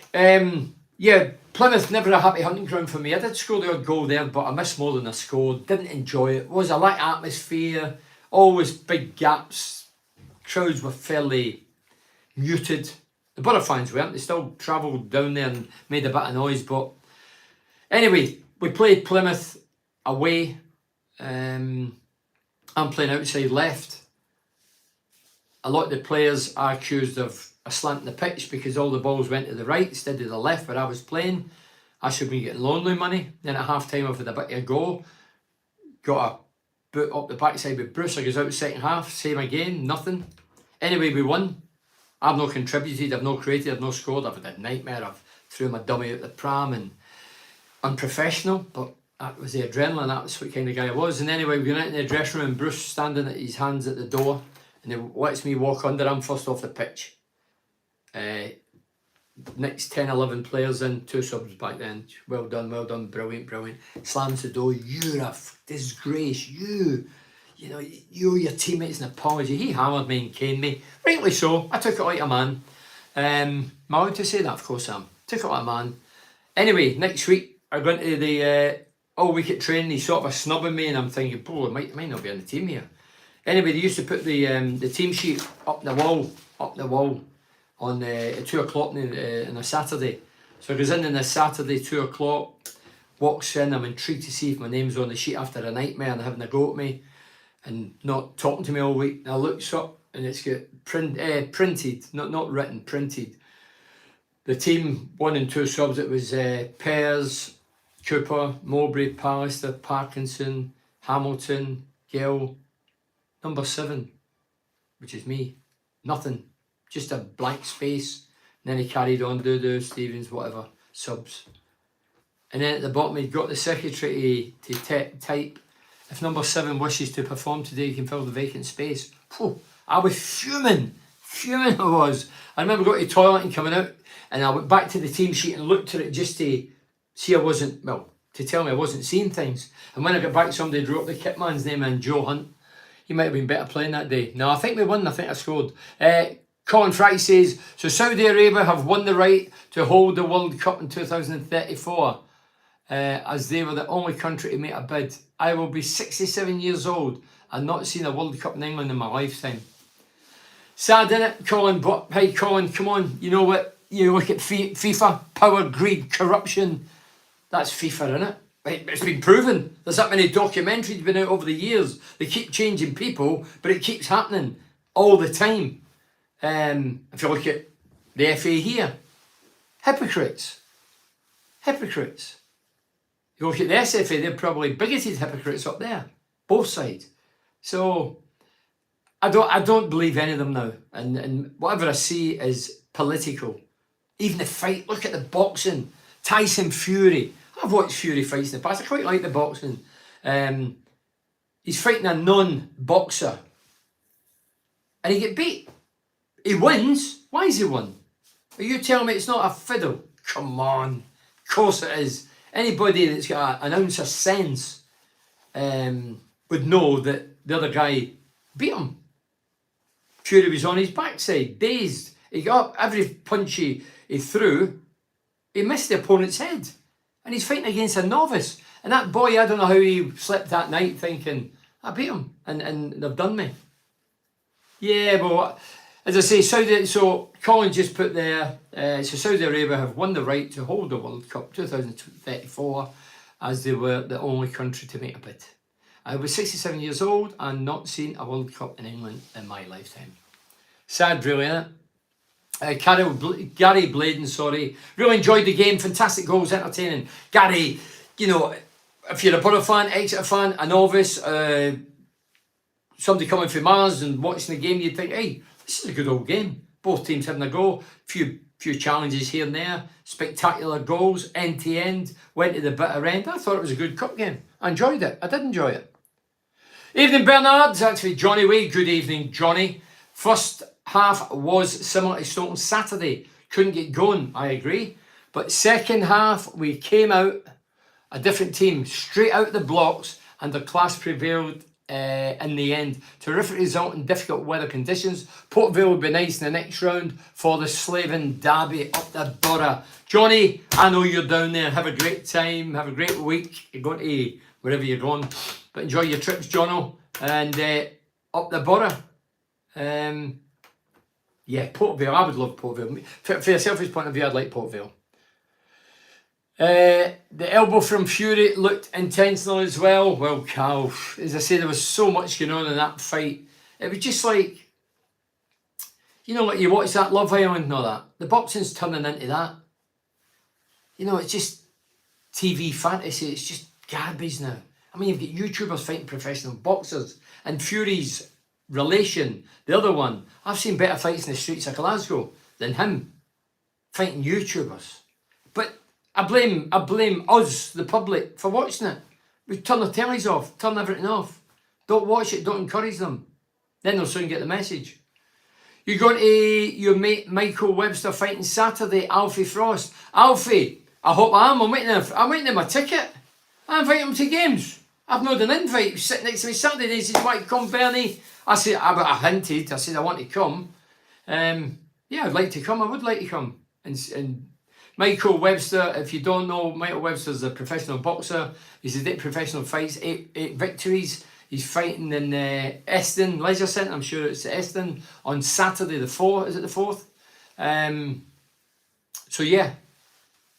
Yeah, Plymouth, never a happy hunting ground for me. I did score the odd goal there, but I missed more than I scored. Didn't enjoy it. Was a lack of atmosphere. Always big gaps. Crowds were fairly muted. The Borough fans weren't. They still travelled down there and made a bit of noise. But anyway, we played Plymouth away. I'm playing outside left. A lot of the players are accused of slanting the pitch because all the balls went to the right instead of the left where I was playing. I should be getting lonely money. Then at half time I've had a bit of a go. Got a boot up the backside with Bruce. I goes out second half, same again, nothing. Anyway, we won. I've not contributed, I've not created, I've not scored. I've had a nightmare. I've threw my dummy out the pram and unprofessional, but that was the adrenaline. That's what kind of guy I was. And anyway, we went into the dressing room and Bruce standing at his hands at the door and he lets me walk under him first off the pitch. Next 10, 11 players in, 2 subs back then. Well done, brilliant. Slams the door. You're a disgrace. You know, you owe your teammates an apology. He hammered me and caned me. Rightly so. I took it like a man. Am I allowed to say that? Of course I am. Took it like a man. Anyway, next week I went to the all week at training. He's sort of snubbing me and I'm thinking, I might not be on the team here. Anyway, they used to put the team sheet up the wall on 2 o'clock on a Saturday. So I goes in on a Saturday, 2 o'clock, walks in. I'm intrigued to see if my name's on the sheet after a nightmare and having a go at me and not talking to me all week. And I looks up and it's got printed, not written, printed. The team 1 and 2 subs, it was Pears, Cooper, Mowbray, Pallister, Parkinson, Hamilton, Gill, number 7, which is me. Nothing. Just a blank space. And then he carried on, Dodo, Stevens, whatever, subs. And then at the bottom he'd got the secretary to type, if number 7 wishes to perform today, you can fill the vacant space. Whew, I was fuming I was. I remember going to the toilet and coming out and I went back to the team sheet and looked at it just to see to tell me I wasn't seeing things. And when I got back, somebody wrote the kit man's name in, Joe Hunt. He might have been better playing that day. No, I think we won. I think I scored. Colin Fry says, so Saudi Arabia have won the right to hold the World Cup in 2034 as they were the only country to make a bid. I will be 67 years old and not seen a World Cup in England in my lifetime. Sad, innit, Colin? But hey, Colin, come on. You know what? You look at FIFA, power, greed, corruption. That's FIFA, innit? It's been proven. There's that many documentaries been out over the years. They keep changing people, but it keeps happening all the time. If you look at the FA here, hypocrites. You look at the SFA, they're probably bigoted hypocrites up there, both sides. So I don't believe any of them now, and whatever I see is political. Even the fight, look at the boxing, Tyson Fury. I've watched Fury fights in the past. I quite like the boxing. He's fighting a non-boxer, and he get beat. He wins. Why is he won? Are you telling me it's not a fiddle? Come on. Of course it is. Anybody that's got an ounce of sense would know that the other guy beat him. Fury was on his backside, dazed. He got up, every punch he threw, he missed the opponent's head. And he's fighting against a novice. And that boy, I don't know how he slept that night thinking, I beat him and they've done me. Yeah, but as I say, so Colin just put there, so Saudi Arabia have won the right to hold the World Cup 2034 as they were the only country to make a bid. I was 67 years old and not seen a World Cup in England in my lifetime. Sad, really, isn't it? Gary Bladen, really enjoyed the game. Fantastic goals, entertaining. Gary, you know, if you're a Borough fan, Exeter fan, a novice, somebody coming from Mars and watching the game, you'd think, hey, this is a good old game. Both teams having a go. Few challenges here and there. Spectacular goals, end to end. Went to the bitter end. I thought it was a good cup game. I enjoyed it. I did enjoy it. Evening, Bernard. It's actually Johnny Way. Good evening, Johnny. First half was similar to Stoke Saturday. Couldn't get going, I agree. But second half, we came out, a different team, straight out the blocks, and the class prevailed in the end. Terrific result in difficult weather conditions. Port Vale will be nice in the next round for the Slaven Derby up the Borough. Johnny, I know you're down there. Have a great time. Have a great week. You're going to wherever you're going. But enjoy your trips, Jono. And up the Borough. Yeah, Port Vale. I would love Port Vale. For a selfish point of view, I'd like Port Vale. The elbow from Fury looked intentional as well. Well, Cal, as I say, there was so much going on in that fight. It was just like, you know, like you watch that Love Island and all that. The boxing's turning into that. You know, it's just TV fantasy. It's just garbage now. I mean, you've got YouTubers fighting professional boxers. And Fury's relation, the other one, I've seen better fights in the streets of Glasgow than him fighting YouTubers. But I blame us, the public, for watching it. We turn the tellies off, turn everything off. Don't watch it, don't encourage them. Then they'll soon get the message. You're going to your mate Michael Webster fighting Saturday, Alfie Frost. Alfie, I hope I am. I'm waiting on my ticket. I invite him to games. I've not an invite. He's sitting next to me Saturday. He says, "Why come, Bernie?" I said, I hinted. I said, I want to come. Yeah, I'd like to come. I would like to come. And Michael Webster, if you don't know, Michael Webster's a professional boxer. He's had 8 professional fights, 8 victories. He's fighting in Eston Leisure Centre. I'm sure it's Eston on Saturday the 4th. Is it the 4th? So yeah,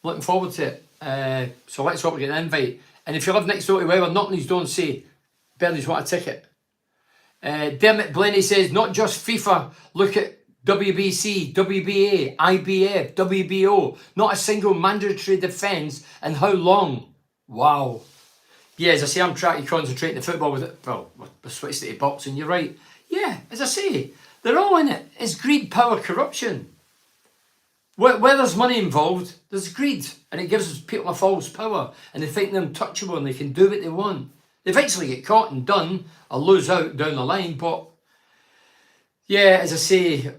looking forward to it. So let's hope we get an invite. And if you live next door to whoever, nothing's don't say, Bernie's want a ticket. Dermot Blenny says, not just FIFA, look at WBC, WBA, IBF, WBO, not a single mandatory defence, and how long? Wow. Yeah, as I say, I'm trying to concentrate on the football with it. Well, we're switched to boxing, you're right. Yeah, as I say, they're all in it. It's greed, power, corruption. Where there's money involved, there's greed, and it gives people a false power, and they think they're untouchable and they can do what they want. They eventually get caught and done, or lose out down the line, but yeah, as I say,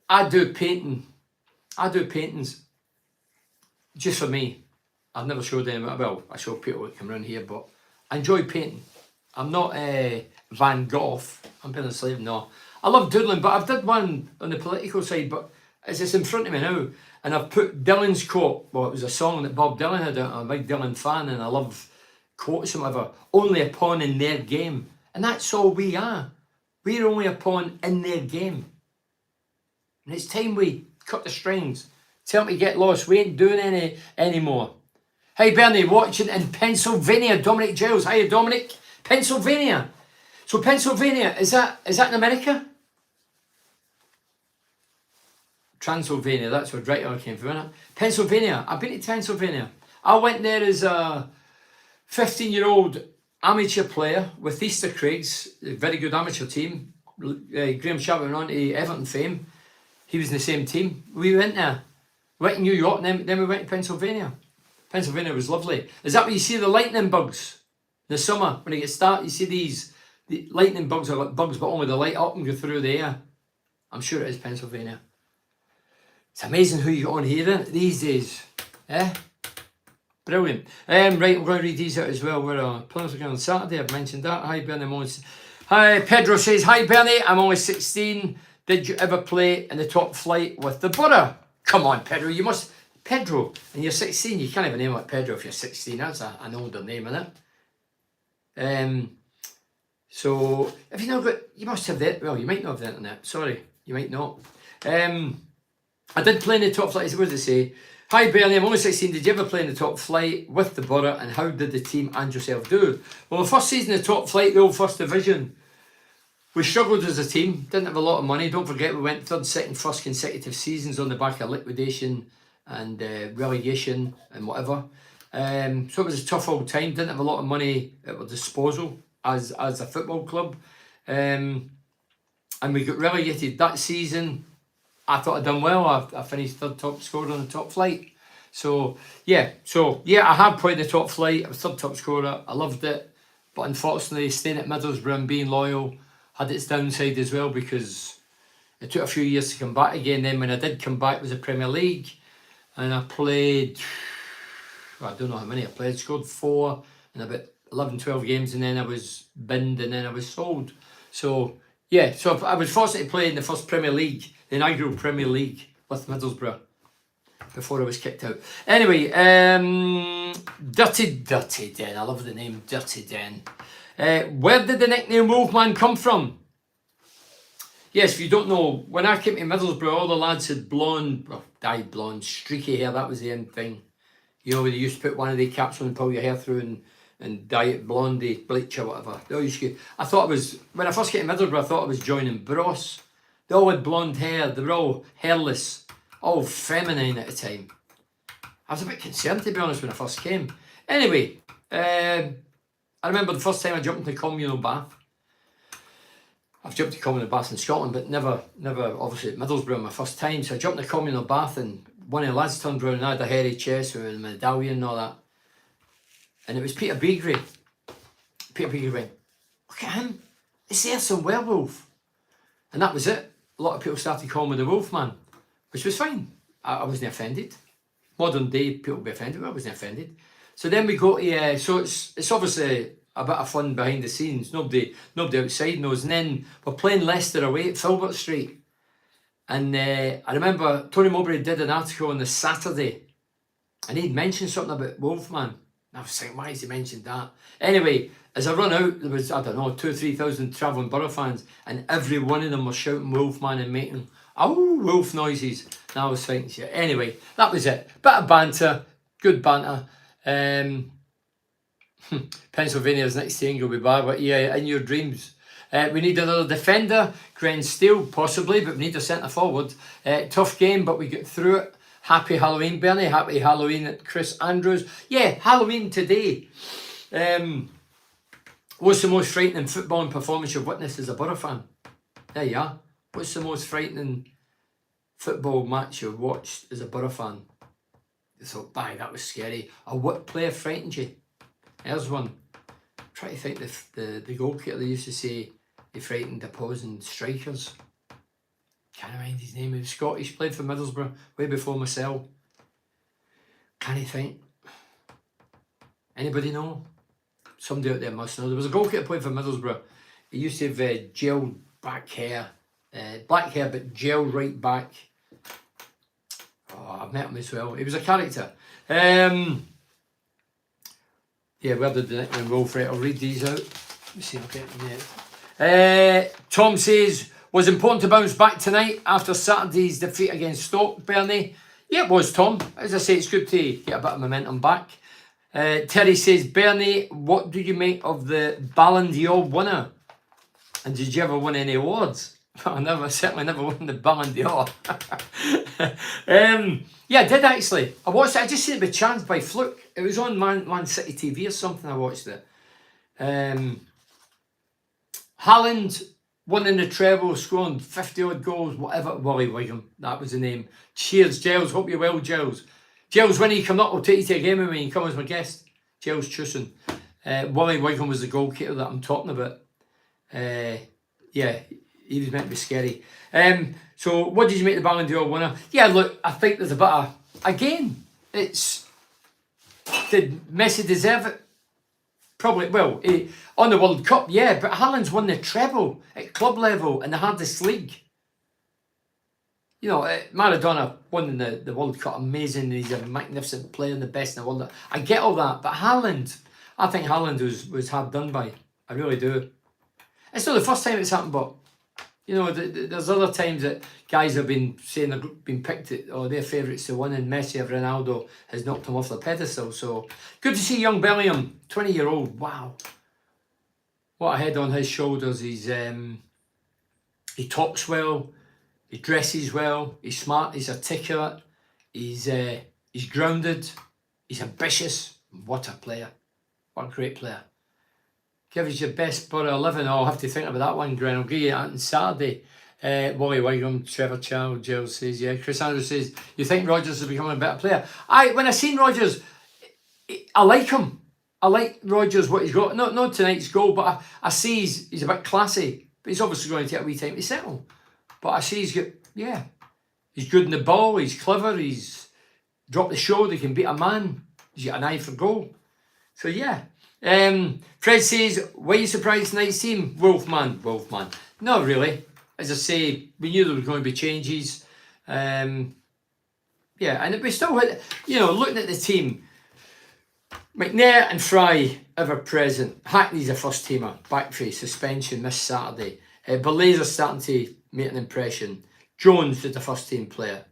I do paintings just for me. I've never showed anyone, well, I show people that come around here, but I enjoy painting. I'm not Van Gogh, I'm being a slave, no. I love doodling, but I've did one on the political side, but it's just in front of me now, and I've put Dylan's quote, well, it was a song that Bob Dylan had out, I'm a big Dylan fan, and I love quotes and whatever, only a pawn in their game. And that's all we are. We're only a pawn in their game. And it's time we cut the strings. Tell them to get lost. We ain't doing any anymore. Hey Bernie, watching in Pennsylvania, Dominic Giles. Hiya Dominic. Pennsylvania. So Pennsylvania, is that in America? Transylvania, that's where Dracula came from, isn't it? Pennsylvania. I've been to Pennsylvania. I went there as a 15-year-old amateur player with Easter Craigs, a very good amateur team. Graham Sharp went on to Everton fame. He was in the same team. We went there. We went to New York and then we went to Pennsylvania. Pennsylvania was lovely. Is that where you see the lightning bugs? In the summer, when it gets dark, you see the lightning bugs are like bugs, but only they light up and go through the air. I'm sure it is Pennsylvania. It's amazing who you got on here these days. Eh? Brilliant. Right, we're going to read these out as well. We're players again on Saturday. I've mentioned that. Hi, Bernie. Hi, Pedro says, hi, Bernie. I'm only 16. Did you ever play in the top flight with the Borough? Come on, Pedro. You must. Pedro, and you're 16. You can't have a name like Pedro if you're 16. That's an older name, isn't it? So, if you not got, you must have that. Well, you might not have the internet. Sorry, you might not. I did play in the top flight. What did it say? Hi Bernie, I'm only 16. Did you ever play in the top flight with the Borough, and how did the team and yourself do? Well, the first season in the top flight, the old first division, we struggled as a team, didn't have a lot of money. Don't forget we went third, second, first consecutive seasons on the back of liquidation and relegation and whatever. So it was a tough old time, didn't have a lot of money at our disposal as a football club. And we got relegated that season. I thought I'd done well. I finished third top scorer on the top flight. So yeah, I have played the top flight. I was third top scorer. I loved it. But unfortunately, staying at Middlesbrough and being loyal had its downside as well, because it took a few years to come back again. Then when I did come back, it was the Premier League. And I played, I don't know how many I played. Scored 4 in about 11, 12 games, and then I was binned, and then I was sold. So yeah, so I was fortunate to play in the first Premier League, the inaugural Premier League with Middlesbrough, before I was kicked out. Anyway, Dirty Den. I love the name Dirty Den. Where did the nickname Wolfman come from? Yes, if you don't know, when I came to Middlesbrough, all the lads had blonde, well, dyed blonde, streaky hair. That was the end thing. You know, when they used to put one of the caps on and pull your hair through and dye it blondie, bleach or whatever. They all used to, I thought it was, when I first came to Middlesbrough, I thought I was joining Bros. They all had blonde hair. They were all hairless, all feminine at the time. I was a bit concerned, to be honest, when I first came. Anyway, I remember the first time I jumped into communal bath. I've jumped in communal baths in Scotland, but never obviously at Middlesbrough, my first time. So I jumped in a communal bath, and one of the lads turned around and I had a hairy chest with a medallion and all that. And it was Peter Beagrie. Peter Beagrie went, "Look at him, is there some werewolf?" And that was it. A lot of people started calling me the Wolfman, which was fine. I wasn't offended. Modern day people be offended, but I wasn't offended. So then we go to, so it's obviously a bit of fun behind the scenes. Nobody outside knows. And then we're playing Leicester away at Filbert Street. And I remember Tony Mowbray did an article on the Saturday, and he'd mentioned something about Wolfman. And I was thinking, why has he mentioned that? Anyway, as I run out, there was, I don't know, 2,000 or 3,000 travelling Borough fans, and every one of them was shouting Wolfman and making, oh, wolf noises. And I was thinking, shit. Anyway, that was it. Bit of banter, good banter. Pennsylvania's next thing will be bad, but yeah, in your dreams. We need another defender, Gren Steele possibly, but we need a centre forward. Tough game, but we get through it. Happy Halloween, Bernie. Happy Halloween at Chris Andrews. Yeah, Halloween today. What's the most frightening footballing performance you've witnessed as a Borough fan? There you are. What's the most frightening football match you've watched as a Borough fan? You thought, bye, that was scary. Or what player frightened you? There's one. Try to think the goalkeeper, they used to say he frightened opposing strikers. Can't mind his name. He was Scottish, played for Middlesbrough way before myself. Can't I think? Anybody know? Somebody out there must know. There was a goalkeeper played for Middlesbrough. He used to have gel back hair, black hair but gel right back. Oh, I've met him as well. He was a character. Yeah, where did the nickname roll for it? I'll read these out. Let me see, I'll get them there. Tom says, was important to bounce back tonight after Saturday's defeat against Stoke, Bernie? Yeah, it was, Tom. As I say, it's good to get a bit of momentum back. Terry says, Bernie, what do you make of the Ballon d'Or winner? And did you ever win any awards? I certainly never won the Ballon d'Or. Yeah, I did actually. I watched it. I just seen it by chance, by fluke. It was on Man City TV or something. I watched it. Haaland won in the treble, scoring 50 odd goals, whatever. Wally Wigham, that was the name. Cheers, Giles. Hope you're well, Giles. Giles, when you come up, I'll take you to a game with me and come as my guest. Giles Chusen. Wally Wigham was the goalkeeper that I'm talking about. Yeah, he was meant to be scary. So what did you make the Ballon d'Or winner? Yeah, look, I think there's a bit of, again, it's, did Messi deserve it? Probably, well, on the World Cup, yeah, but Haaland's won the treble at club level in the hardest league. You know, Maradona won the World Cup, amazing, he's a magnificent player and the best in the world. I get all that, but Haaland, I think Haaland was hard done by. I really do. It's not the first time it's happened, but you know, there's other times that guys have been saying they've been picked or their favourites to win, and Messi or Ronaldo has knocked them off the pedestal. So good to see young Bellingham, 20-year-old. Wow, what a head on his shoulders. He talks well, he dresses well, he's smart, he's articulate, he's grounded, he's ambitious. What a player! What a great player. Give us your best Borough 11. Oh, I'll have to think about that one, Gren. I'll give you that on Saturday. Wally Wigham, Trevor Child, Jill says, yeah. Chris Andrews says, you think Rodgers is becoming a better player? When I seen Rodgers, I like him. I like Rodgers, what he's got. Not tonight's goal, but I see he's a bit classy. But he's obviously going to take a wee time to settle. But I see he's got, yeah. He's good in the ball, he's clever, he's dropped the show, they can beat a man. He's got an eye for goal. So, yeah. Fred says, why are you surprised tonight's team? Wolfman. Not really. As I say, we knew there were going to be changes. Yeah, and we still had, looking at the team, McNair and Fry ever present. Hackney's a first teamer, back for suspension this Saturday. Belay's starting to make an impression. Jones is the first team player.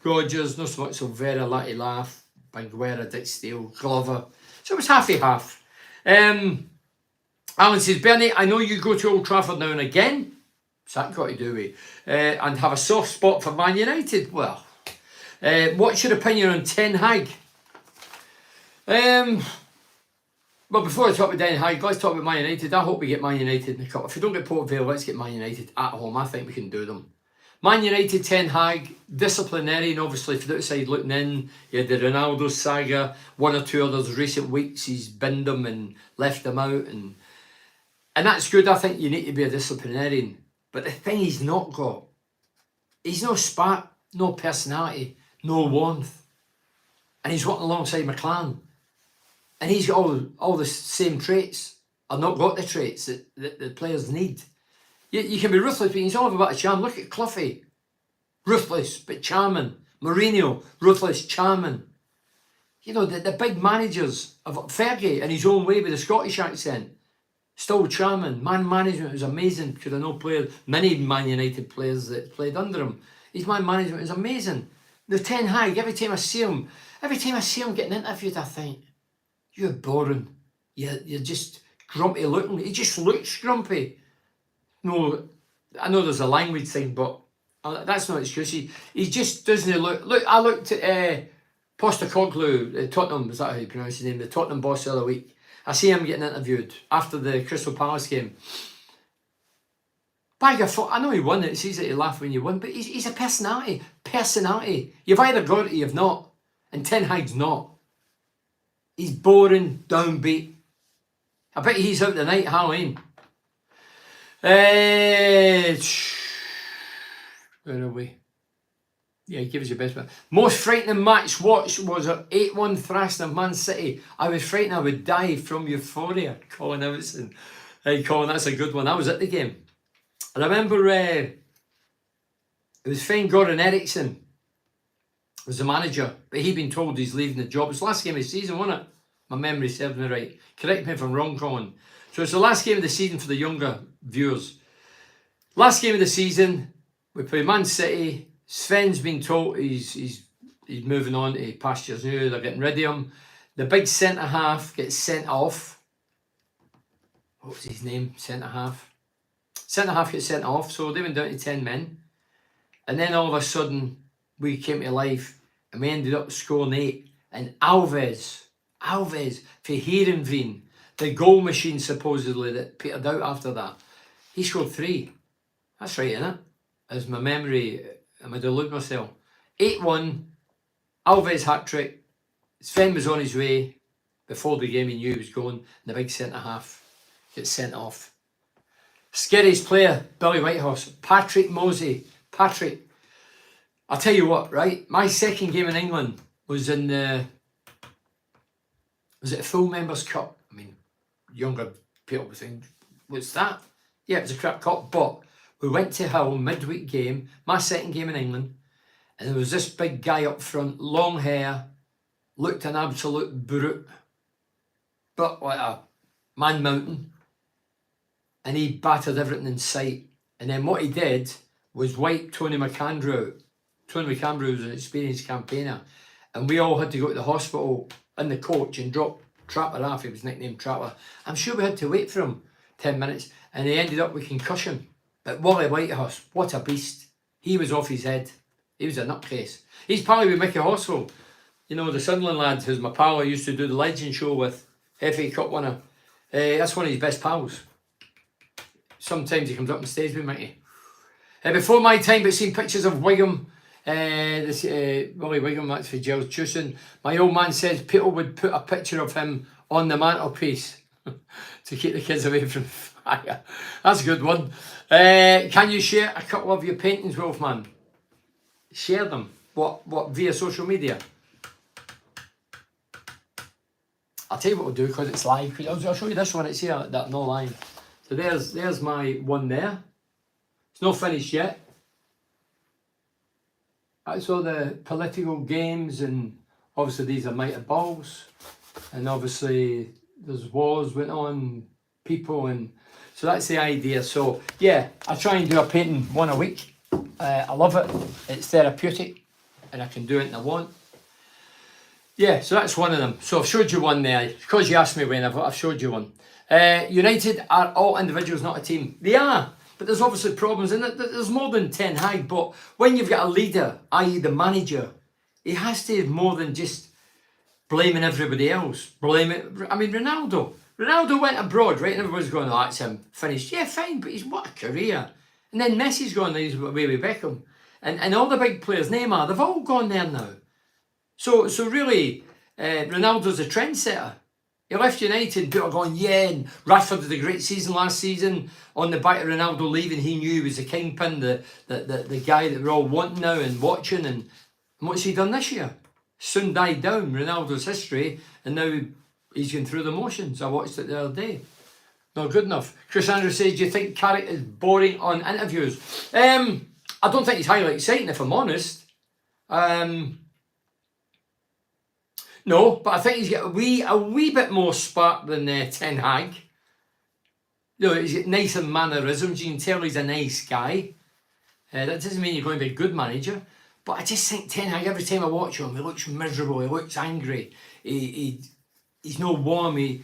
Rogers, not so much Silvera, Latty Laugh, Banguera, Dick Steele, Glover. So it was half. Alan says, Bernie, I know you go to Old Trafford now and again. What's that got to do with? And have a soft spot for Man United. Well, what's your opinion on Ten Hag? Well, before I talk about Den Hag, let's talk about Man United. I hope we get Man United in the cup. If we don't get Port Vale, let's get Man United at home. I think we can do them. Man United, Ten Hag, disciplinarian, obviously, for the outside looking in. You had the Ronaldo saga, one or two others recent weeks. He's binned them and left them out. And that's good. I think you need to be a disciplinarian. But the thing he's not got, he's no spark, no personality, no warmth. And he's working alongside McLaren. And he's got all the same traits, or not got the traits that the players need. You can be ruthless, but he's all about a charm. Look at Cloughie. Ruthless, but charming. Mourinho, ruthless, charming. The big managers of Fergie in his own way with a Scottish accent. Still charming. Man management was amazing because I know many Man United players that played under him. His man management was amazing. The Ten Hag, every time I see him getting interviewed, I think, you're boring. You're just grumpy looking. He just looks grumpy. No, I know there's a language thing, but that's not excuse. He just doesn't look. Look, I looked at Postecoglou, Tottenham, is that how you pronounce his name? The Tottenham boss the other week. I see him getting interviewed after the Crystal Palace game. Bag of foot. I know he won it. It's easy to laugh when you win, but he's a personality. Personality. You've either got it or you've not. And Ten Hag's not. He's boring, downbeat. I bet he's out tonight, Halloween. Where are we? Yeah, give us your best one. Most frightening match watched was an 8-1 thrashing of Man City. I was frightened I would die from euphoria. Colin Everton. Hey, Colin, that's a good one. I was at the game. I remember it was Svein Goran Eriksson was the manager, but he'd been told he's leaving the job. It's the last game of the season, wasn't it? My memory serves me right. Correct me if I'm wrong, Colin. So it's the last game of the season for the younger viewers. Last game of the season, we play Man City. Sven's been told he's moving on to pastures new. They're getting rid of him. The big centre half gets sent off. What was his name? Centre half. Centre half gets sent off. So they went down to 10 men. And then all of a sudden, we came to life and we ended up scoring 8. And Alves for Heerenveen, the goal machine supposedly that petered out after that, he scored 3. That's right, isn't it? As my memory, am I deluding myself? 8-1, Alves hat-trick. Sven was on his way. Before the game he knew he was going. And the big centre-half gets sent off. Scariest player, Billy Whitehorse. Patrick Mosey. Patrick. I'll tell you what, right? My second game in England was in the... Was it a full Members' Cup? I mean, younger people would think, what's that? Yeah, it was a crap cup, but we went to Hull, midweek game, my second game in England, and there was this big guy up front, long hair, looked an absolute brute, but like a man mountain, and he battered everything in sight. And then what he did was wipe Tony McAndrew out. Tony McAndrew was an experienced campaigner, and we all had to go to the hospital in the coach and drop Trapper off. He was nicknamed Trapper. I'm sure we had to wait for him 10 minutes, and he ended up with concussion. But Wally Whitehorse, what a beast. He was off his head. He was a nutcase. He's probably with Mickey Horsfall. You know, the Sunderland lad who's my pal I used to do the Legend show with, FA Cup winner. That's one of his best pals. Sometimes he comes up on stage with Mickey. Before my time, but seen pictures of Wigham. Willie Wigham, that's for Giles Chewson. My old man says people would put a picture of him on the mantelpiece to keep the kids away from fire. That's a good one. Can you share a couple of your paintings, Wolfman? Share them. What via social media? I'll tell you what we'll do because it's live. I'll show you this one. It's here, that no live. So there's my one there. It's not finished yet. That's all the political games, and obviously these are mitre balls, and obviously there's wars went on, people, and so that's the idea. So yeah, I try and do a painting one a week. I love it. It's therapeutic, and I can do it when I want. Yeah, so that's one of them. So I've showed you one there because you asked me when. I've showed you one. United are all individuals, not a team. They are. But there's obviously problems in it. There's more than Ten Hag, but when you've got a leader, i.e. the manager, he has to have more than just blaming everybody else. I mean, Ronaldo went abroad, right? And everybody's going, oh, that's him, finished. Yeah, fine, but he's what a career. And then Messi's gone, he's away with Beckham. And all the big players, Neymar, they've all gone there now. So really, Ronaldo's a trendsetter. He left United and people are going, yeah, and Rashford did a great season last season. On the back of Ronaldo leaving, he knew he was the kingpin, the guy that we're all wanting now and watching. And what's he done this year? Soon died down, Ronaldo's history, and now he's going through the motions. I watched it the other day. Not good enough. Chris Andrews says, do you think Carrick is boring on interviews? I don't think he's highly exciting, if I'm honest. No, but I think he's got a wee bit more spark than Ten Hag. You know, he's got nicer mannerisms. You can tell he's a nice guy. That doesn't mean you're going to be a good manager. But I just think Ten Hag, every time I watch him, he looks miserable. He looks angry. He's no warm. He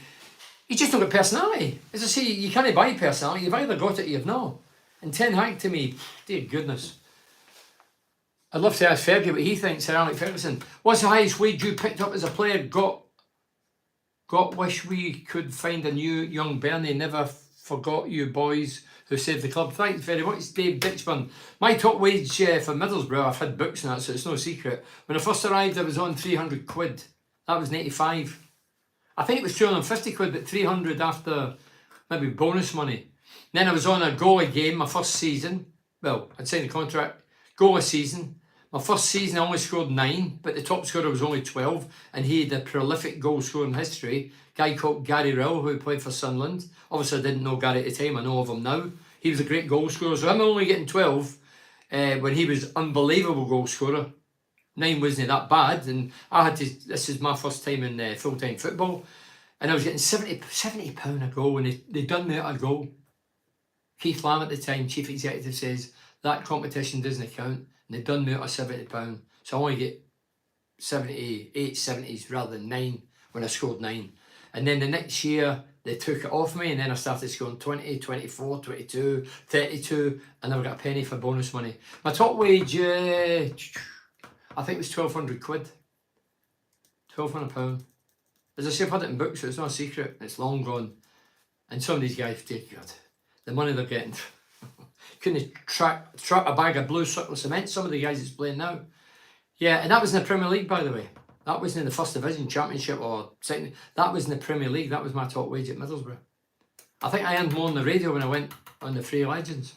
just not got personality. As I say, you can't buy personality. You've either got it or you've not. And Ten Hag, to me, dear goodness. I'd love to ask Fergie what he thinks, Sir Alex Ferguson. What's the highest wage you picked up as a player? Got wish we could find a new young Bernie. Never forgot you boys who saved the club. Thanks very much, Dave Ditchburn. My top wage for Middlesbrough, I've had books and that, so it's no secret. When I first arrived, I was on 300 quid. That was 85. I think it was 250 quid, but 300 after maybe bonus money. Then I was on a goal a game, my first season. Well, I'd signed the contract, goal a season. My first season I only scored 9, but the top scorer was only 12, and he had a prolific goal scoring history. A guy called Gary Rill, who played for Sunderland. Obviously I didn't know Gary at the time, I know of him now. He was a great goal scorer, so I'm only getting 12 when he was unbelievable goal scorer. 9 wasn't that bad, and I had to, this is my first time in full-time football, and I was getting £70 a goal, and they done me out a goal. Keith Lamb at the time, chief executive, says that competition doesn't count. And they done me out of £70. So I only get 78, 70s rather than 9 when I scored 9. And then the next year, they took it off me, and then I started scoring 20, 24, 22, 32, and I never got a penny for bonus money. My top wage, I think it was 1,200 quid. £1,200. As I say, I've had it in books, so it's not a secret. It's long gone. And some of these guys, dear God, the money they're getting. Couldn't track a bag of blue circle cement, some of the guys that's playing now. Yeah, and that was in the Premier League, by the way. That wasn't in the First Division, Championship or second. That was in the Premier League. That was my top wage at Middlesbrough. I think I earned more on the radio when I went on the Free Legends.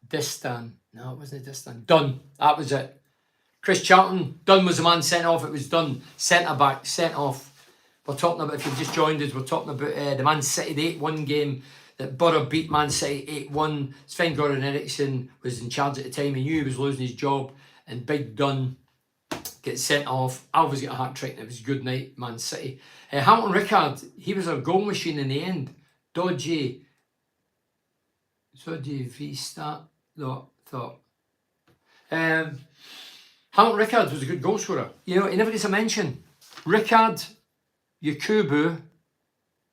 Distan. No, it wasn't Distan. Dunn. That was it. Chris Charlton. Dunn was the man sent off. It was Dunn. Centre back, sent off. We're talking about, if you've just joined us, we're talking about the Man City, the 8-1 game that Borough beat Man City 8-1. Sven-Goran Eriksson was in charge at the time. He knew he was losing his job, and Big Dunn gets sent off. Alves got a hat-trick, and it was good night, Man City. Hamilton Rickard, he was a goal machine in the end. Dodgy V-Stat, thought. Hamilton Rickard was a good goal scorer. You know, he never gets a mention. Rickard, Yakubu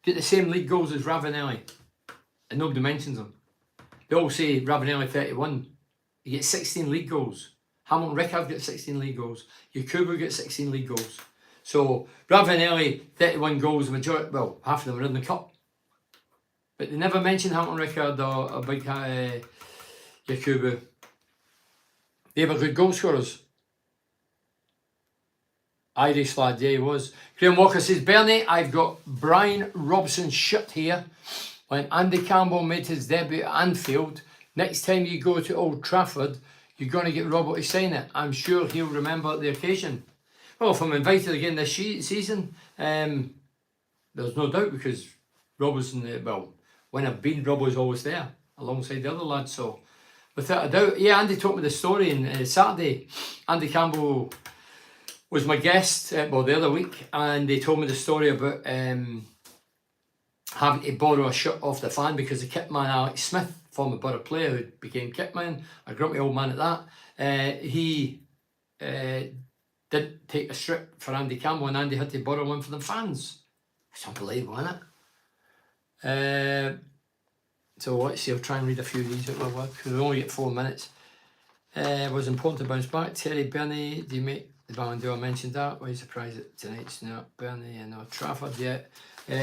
get the same league goals as Ravanelli, and nobody mentions them. They all say Ravanelli 31. He gets 16 league goals. Hamilton Rickard gets 16 league goals. Yakubu gets 16 league goals. So Ravanelli 31 goals, majority, well, half of them are in the cup. But they never mention Hamilton Rickard or big Yakubu. They were good goal scorers. Irish lad, yeah, he was. Graham Walker says, Bernie, I've got Brian Robson's shirt here. When Andy Campbell made his debut at Anfield, next time you go to Old Trafford, you're going to get Robert to sign it. I'm sure he'll remember the occasion. Well, if I'm invited again this season, there's no doubt, because Rob was when I've been, Rob was always there alongside the other lads. So without a doubt, yeah, Andy told me the story on Saturday. Andy Campbell was my guest, the other week, and they told me the story about having to borrow a shirt off the fan because the kit man Alex Smith, former Borough player who became kit man, a grumpy old man at that, he didn't take a strip for Andy Campbell, and Andy had to borrow one for the fans. It's unbelievable, isn't it? So let's see, I'll try and read a few of these at my work, because we only get 4 minutes. Was important to bounce back. Terry Burney, do you make the Ballon d'Or? I mentioned that. Why are you surprised that tonight's not Burney and not Trafford yet?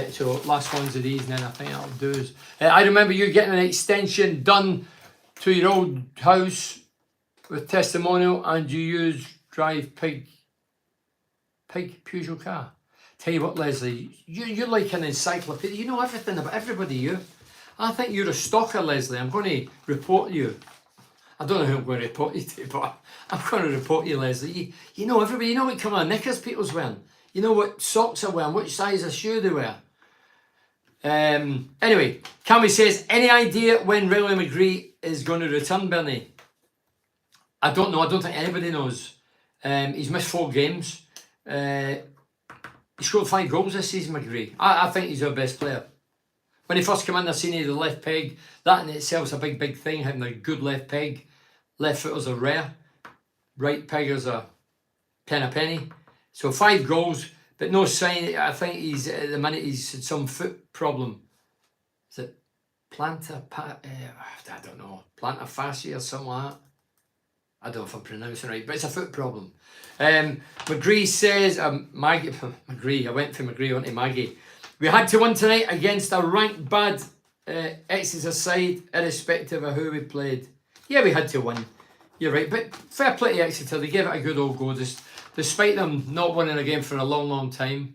So last ones of these, and then I think I'll do is, I remember you getting an extension done to your old house with testimonial, and you use drive pig Peugeot car. Tell you what, Leslie, you're like an encyclopedia. You know everything about everybody, you. I think you're a stalker, Leslie. I'm going to report you. I don't know who I'm going to report you to, but I'm going to report you, Leslie. You know everybody. You know what colour knickers people's wearing. You know what socks are wearing, which size of shoe they wear. Anyway, Cammy says, any idea when Riley McGree is going to return, Bernie? I don't know. I don't think anybody knows. He's missed 4 games. He scored 5 goals this season, McGree. I think he's our best player. When he first came in, I seen he had the left peg. That in itself is a big thing, having a good left peg. Left footers are rare. Right peggers are penny. So 5 goals, but no sign. I think he's, at the minute, he's had some foot problem. Is it plantar fascia or something like that? I don't know if I'm pronouncing it right, but it's a foot problem. McGree says, Maggie, McGree, I went for McGree, I went to Maggie. We had to win tonight against a ranked bad Exeter side, irrespective of who we played. Yeah, we had to win. You're right, but fair play to Exeter. They gave it a good old go, despite them not winning a game for a long time.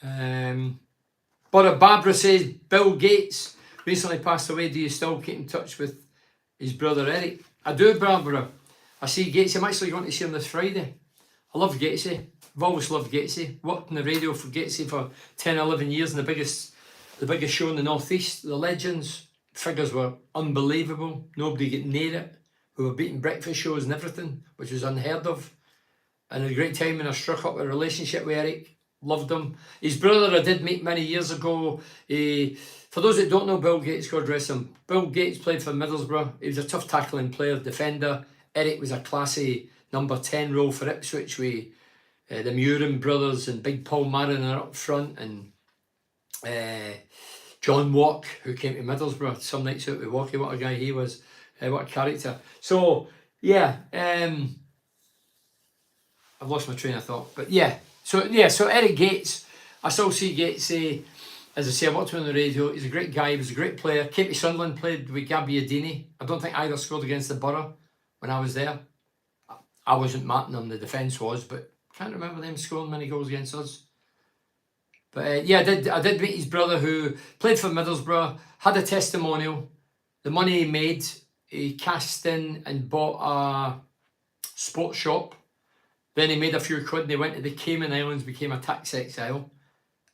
But Barbara says, Bill Gates recently passed away. Do you still keep in touch with his brother Eric? I do, Barbara. I see Gatesy. I'm actually going to see him this Friday. I love Gatesy. I've always loved Gatesy. Worked on the radio for Gatesy for 10, 11 years in the biggest show in the North East. The Legends. Figures were unbelievable. Nobody get near it. We were beating breakfast shows and everything, which was unheard of. And a great time when I struck up a relationship with Eric. Loved him. His brother I did meet many years ago. For those that don't know Bill Gates, God rest him, Bill Gates played for Middlesbrough. He was a tough tackling player, defender. Eric was a classy number 10 role for Ipswich with the Murin brothers and Big Paul Mariner up front, and John Walk, who came to Middlesbrough some nights out with Walkie. What a guy he was. What a character. So, yeah. I've lost my train of thought. But yeah. So Eric Gates, I still see Gates, as I say, I worked with him on the radio. He's a great guy. He was a great player. Came to Sunderland, played with Gabbiadini. I don't think either scored against the Borough when I was there. I wasn't marking them, the defence was, but can't remember them scoring many goals against us. But yeah, I did meet his brother, who played for Middlesbrough, had a testimonial. The money he made, he cashed in and bought a sports shop. Then he made a few quid and he went to the Cayman Islands, became a tax exile.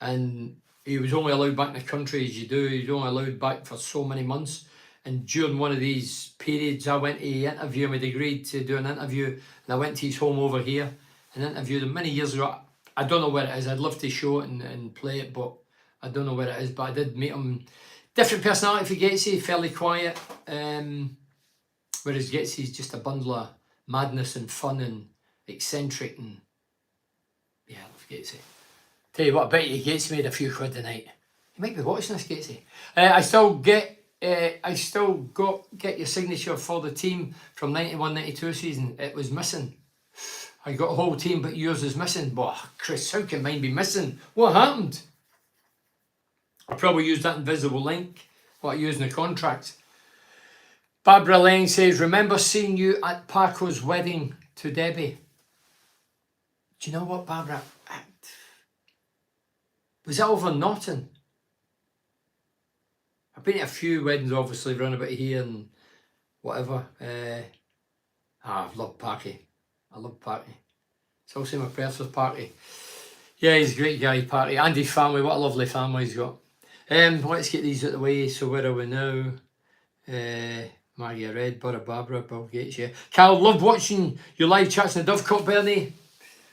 And he was only allowed back in the country, as you do. He was only allowed back for so many months. And during one of these periods, I went to interview him. He'd agreed to do an interview. And I went to his home over here and interviewed him many years ago. I don't know where it is. I'd love to show it and play it, but I don't know where it is. But I did meet him. Different personality for Gatesy, fairly quiet. Whereas Gatesy's just a bundle of madness and fun and eccentric. And yeah, I love Gatesy. Tell you what, I bet you Gatesy made a few quid tonight. You might be watching this, Gatesy. I still get your signature for the team from 91-92 season. It was missing. I got a whole team, but yours is missing. But Chris, how can mine be missing? What happened? I probably used that invisible link, what I used in the contract. Barbara Lang says, remember seeing you at Paco's wedding to Debbie. Do you know what, Barbara? Was that over in Norton? I've been to a few weddings, obviously, around about here and whatever. I've loved Packy. I love Party. It's also my prayers for Party. Yeah, he's a great guy, Party. And his family, what a lovely family he's got. Let's get these out of the way. So where are we now? Maria Red, Borough Barbara, Bill Gates, yeah. Cal, loved watching your live chats in the Dovecot, Bernie.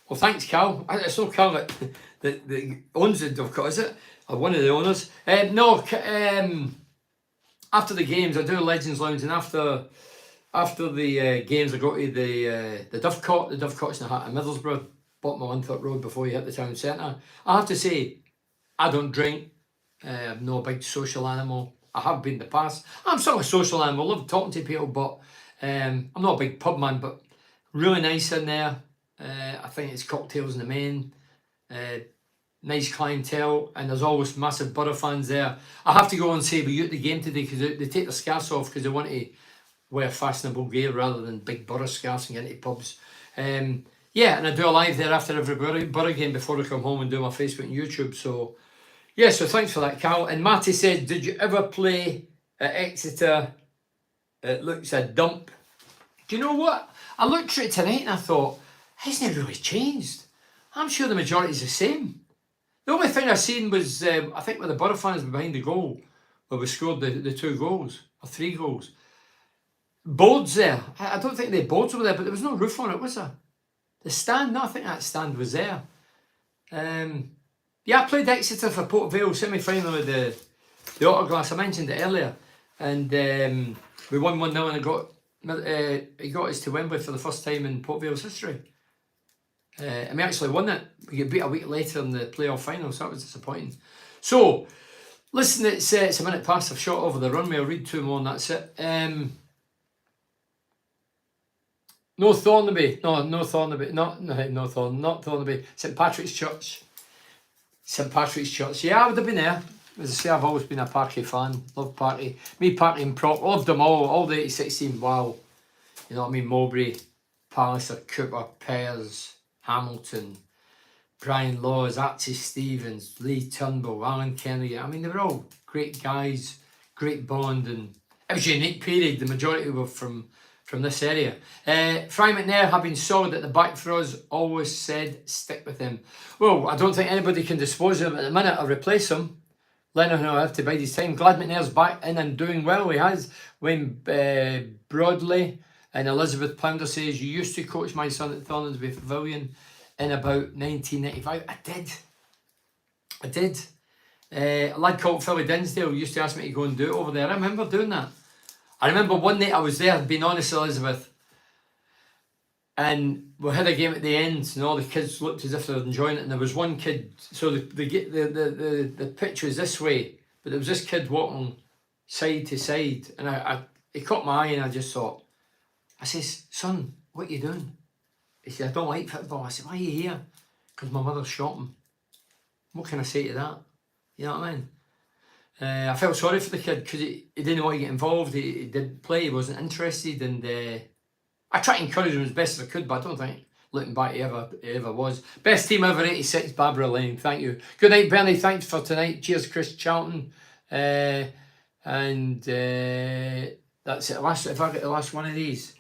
Well, thanks, Cal. It's not Cal that owns the Dovecot, is it? Or one of the owners. No, after the games, I do a Legends Lounge, and after the games, I go to the Dovecot. The Dovecot's in the heart of Middlesbrough, bottom of Winthrop Road before you hit the town centre. I have to say, I don't drink. I'm not a big social animal. I have been in the past. I'm sort of a social animal. I love talking to people, but I'm not a big pub man, but really nice in there. I think it's cocktails in the main. Nice clientele, and there's always massive Borough fans there. I have to go and say, were you at the game today? Because they take their scarves off because they want to wear fashionable gear rather than big Borough scarves and get into pubs. Yeah, and I do a live there after every Borough game before I come home and do my Facebook and YouTube. So yeah, so thanks for that, Cal. And Matty said, did you ever play at Exeter? It looks a dump. Do you know what? I looked at it tonight and I thought, hasn't it really changed? I'm sure the majority is the same. The only thing I seen was, I think where the Borough fans were behind the goal, where we scored the 2 goals, or 3 goals. Boards there. I don't think the boards were there, but there was no roof on it, was there? The stand, no, I think that stand was there. Yeah, I played Exeter for Port Vale semi-final with the Autoglass. I mentioned it earlier. And we won 1-0 and it got us to Wembley for the first time in Port Vale's history. And we actually won it. We get beat a week later in the playoff final, so that was disappointing. So, listen, it's a minute past. I've shot over the runway. I'll read 2 more and that's it. No Thornaby. No Thornaby. Not Thornaby. St Patrick's Church. St Patrick's Church. Yeah, I would have been there. As I say, I've always been a Parky fan. Love Parky. Me, Parky and Prop. Loved them all the 86 team. Wow. You know what I mean? Mowbray, Palliser, Cooper, Pears, Hamilton, Brian Laws, Archie Stevens, Lee Turnbull, Alan Kennedy. I mean, they were all great guys, great bond, and it was a unique period. The majority were from this area. Fry McNair have been solid at the back for us, always said stick with him. Well, I don't think anybody can dispose of him at the minute or replace him. Lennon will have to bide his time. Glad McNair's back in and doing well. He has. Wayne Broadley and Elizabeth Pounder says, you used to coach my son at Thornaby Pavilion in about 1995. I did. A lad called Philly Dinsdale used to ask me to go and do it over there. I remember doing that. I remember one night I was there, being honest, Elizabeth, and we had a game at the end, and all the kids looked as if they were enjoying it, and there was one kid, so the pitch was this way, but there was this kid walking side to side, and he caught my eye, and I just thought, I says, son, what are you doing? He said, I don't like football. I said, why are you here? Because my mother shot him. What can I say to that? You know what I mean? I felt sorry for the kid because he didn't want to get involved. He didn't play. He wasn't interested, and I tried to encourage him as best as I could, but I don't think, looking back, he ever was. Best team ever, 86, Barbara Lane. Thank you. Good night, Bernie. Thanks for tonight. Cheers, Chris Charlton. And that's it. If I get the last one of these.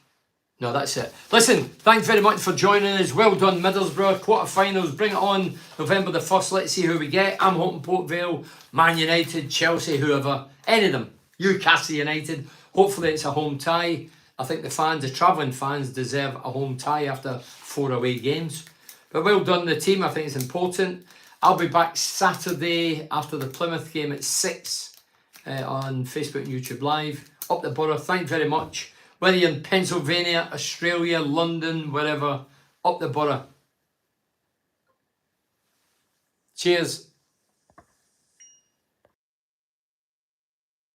No, that's it. Listen, thanks very much for joining us. Well done, Middlesbrough. Quarterfinals, bring it on November the 1st. Let's see who we get. I'm hoping Port Vale, Man United, Chelsea, whoever. Any of them. Newcastle United. Hopefully it's a home tie. I think the travelling fans deserve a home tie after 4 away games. But well done, the team. I think it's important. I'll be back Saturday after the Plymouth game at 6 on Facebook and YouTube Live. Up the Borough. Thanks very much. Whether you're in Pennsylvania, Australia, London, wherever, up the Borough. Cheers.